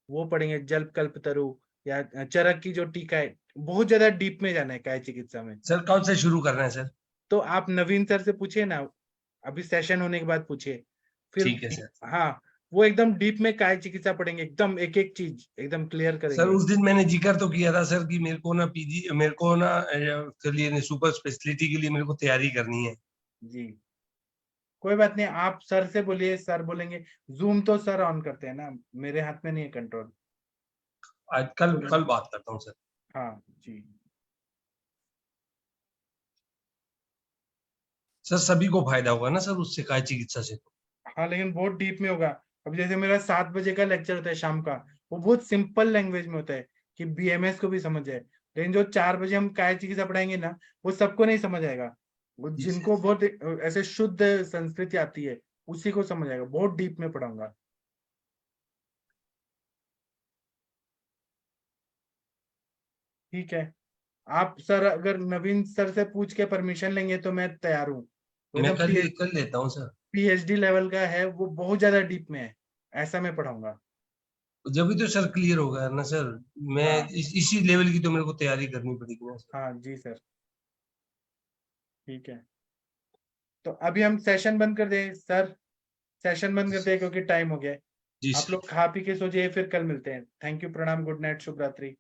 वो पढ़ेंगे, जल्प कल्पतरु, या चरक की जो टीका है। बहुत ज्यादा डीप में जाना है काय चिकित्सा में। सर कब से शुरू करना है सर? तो आप नवीन सर से पूछिए ना, अभी सेशन होने के बाद पूछिए फिर। ठीक है सर। हाँ, वो एकदम डीप में काय चिकित्सा पढ़ेंगे, एकदम एक एक चीज एकदम क्लियर करेंगे। सर उस दिन मैंने जिक्र तो किया था सर कि मेरे को ना चलिए सुपर स्पेशलिटी के लिए मेरे को तैयारी करनी है। जी, कोई बात नहीं, आप सर से बोलिए, सर बोलेंगे। जूम तो सर ऑन करते हैं ना, मेरे हाथ में नहीं है कंट्रोल। आज कल बात करता हूँ सर। हाँ जी सर, सभी को फायदा होगा ना सर उससे, काय चिकित्सा से? हाँ, लेकिन बहुत डीप में होगा। अब जैसे मेरा 7 बजे का लेक्चर होता है शाम का, वो बहुत सिंपल लैंग्वेज में होता है कि बीएमएस को भी समझ जाए। लेकिन जो 4 बजे हम काय चिकित्सा पढ़ाएंगे ना, वो सबको नहीं समझ आएगा। वो जिनको बहुत ऐसे शुद्ध संस्कृति आती है उसी को समझ आएगा। बहुत डीप में पढ़ाऊंगा। ठीक है, आप सर अगर नवीन सर से पूछ के परमिशन लेंगे तो मैं तैयार हूँ। मैं कल लेता हूँ सर। पीएचडी लेवल का है वो, बहुत ज्यादा डीप में है, ऐसा मैं पढ़ाऊंगा। जब भी तो सर क्लियर होगा ना सर। मैं इसी लेवल की तो मेरे को तैयारी करनी पड़ेगी ना सर। हाँ जी सर, ठीक है। तो अभी हम सेशन बंद कर दें सर? सेशन बंद करते हैं क्योंकि टाइम हो गया है। आप लोग खा पी के सो जाइए, फिर कल मिलते हैं। थैंक यू, प्रणाम, गुड नाइट, शुभ रात्रि।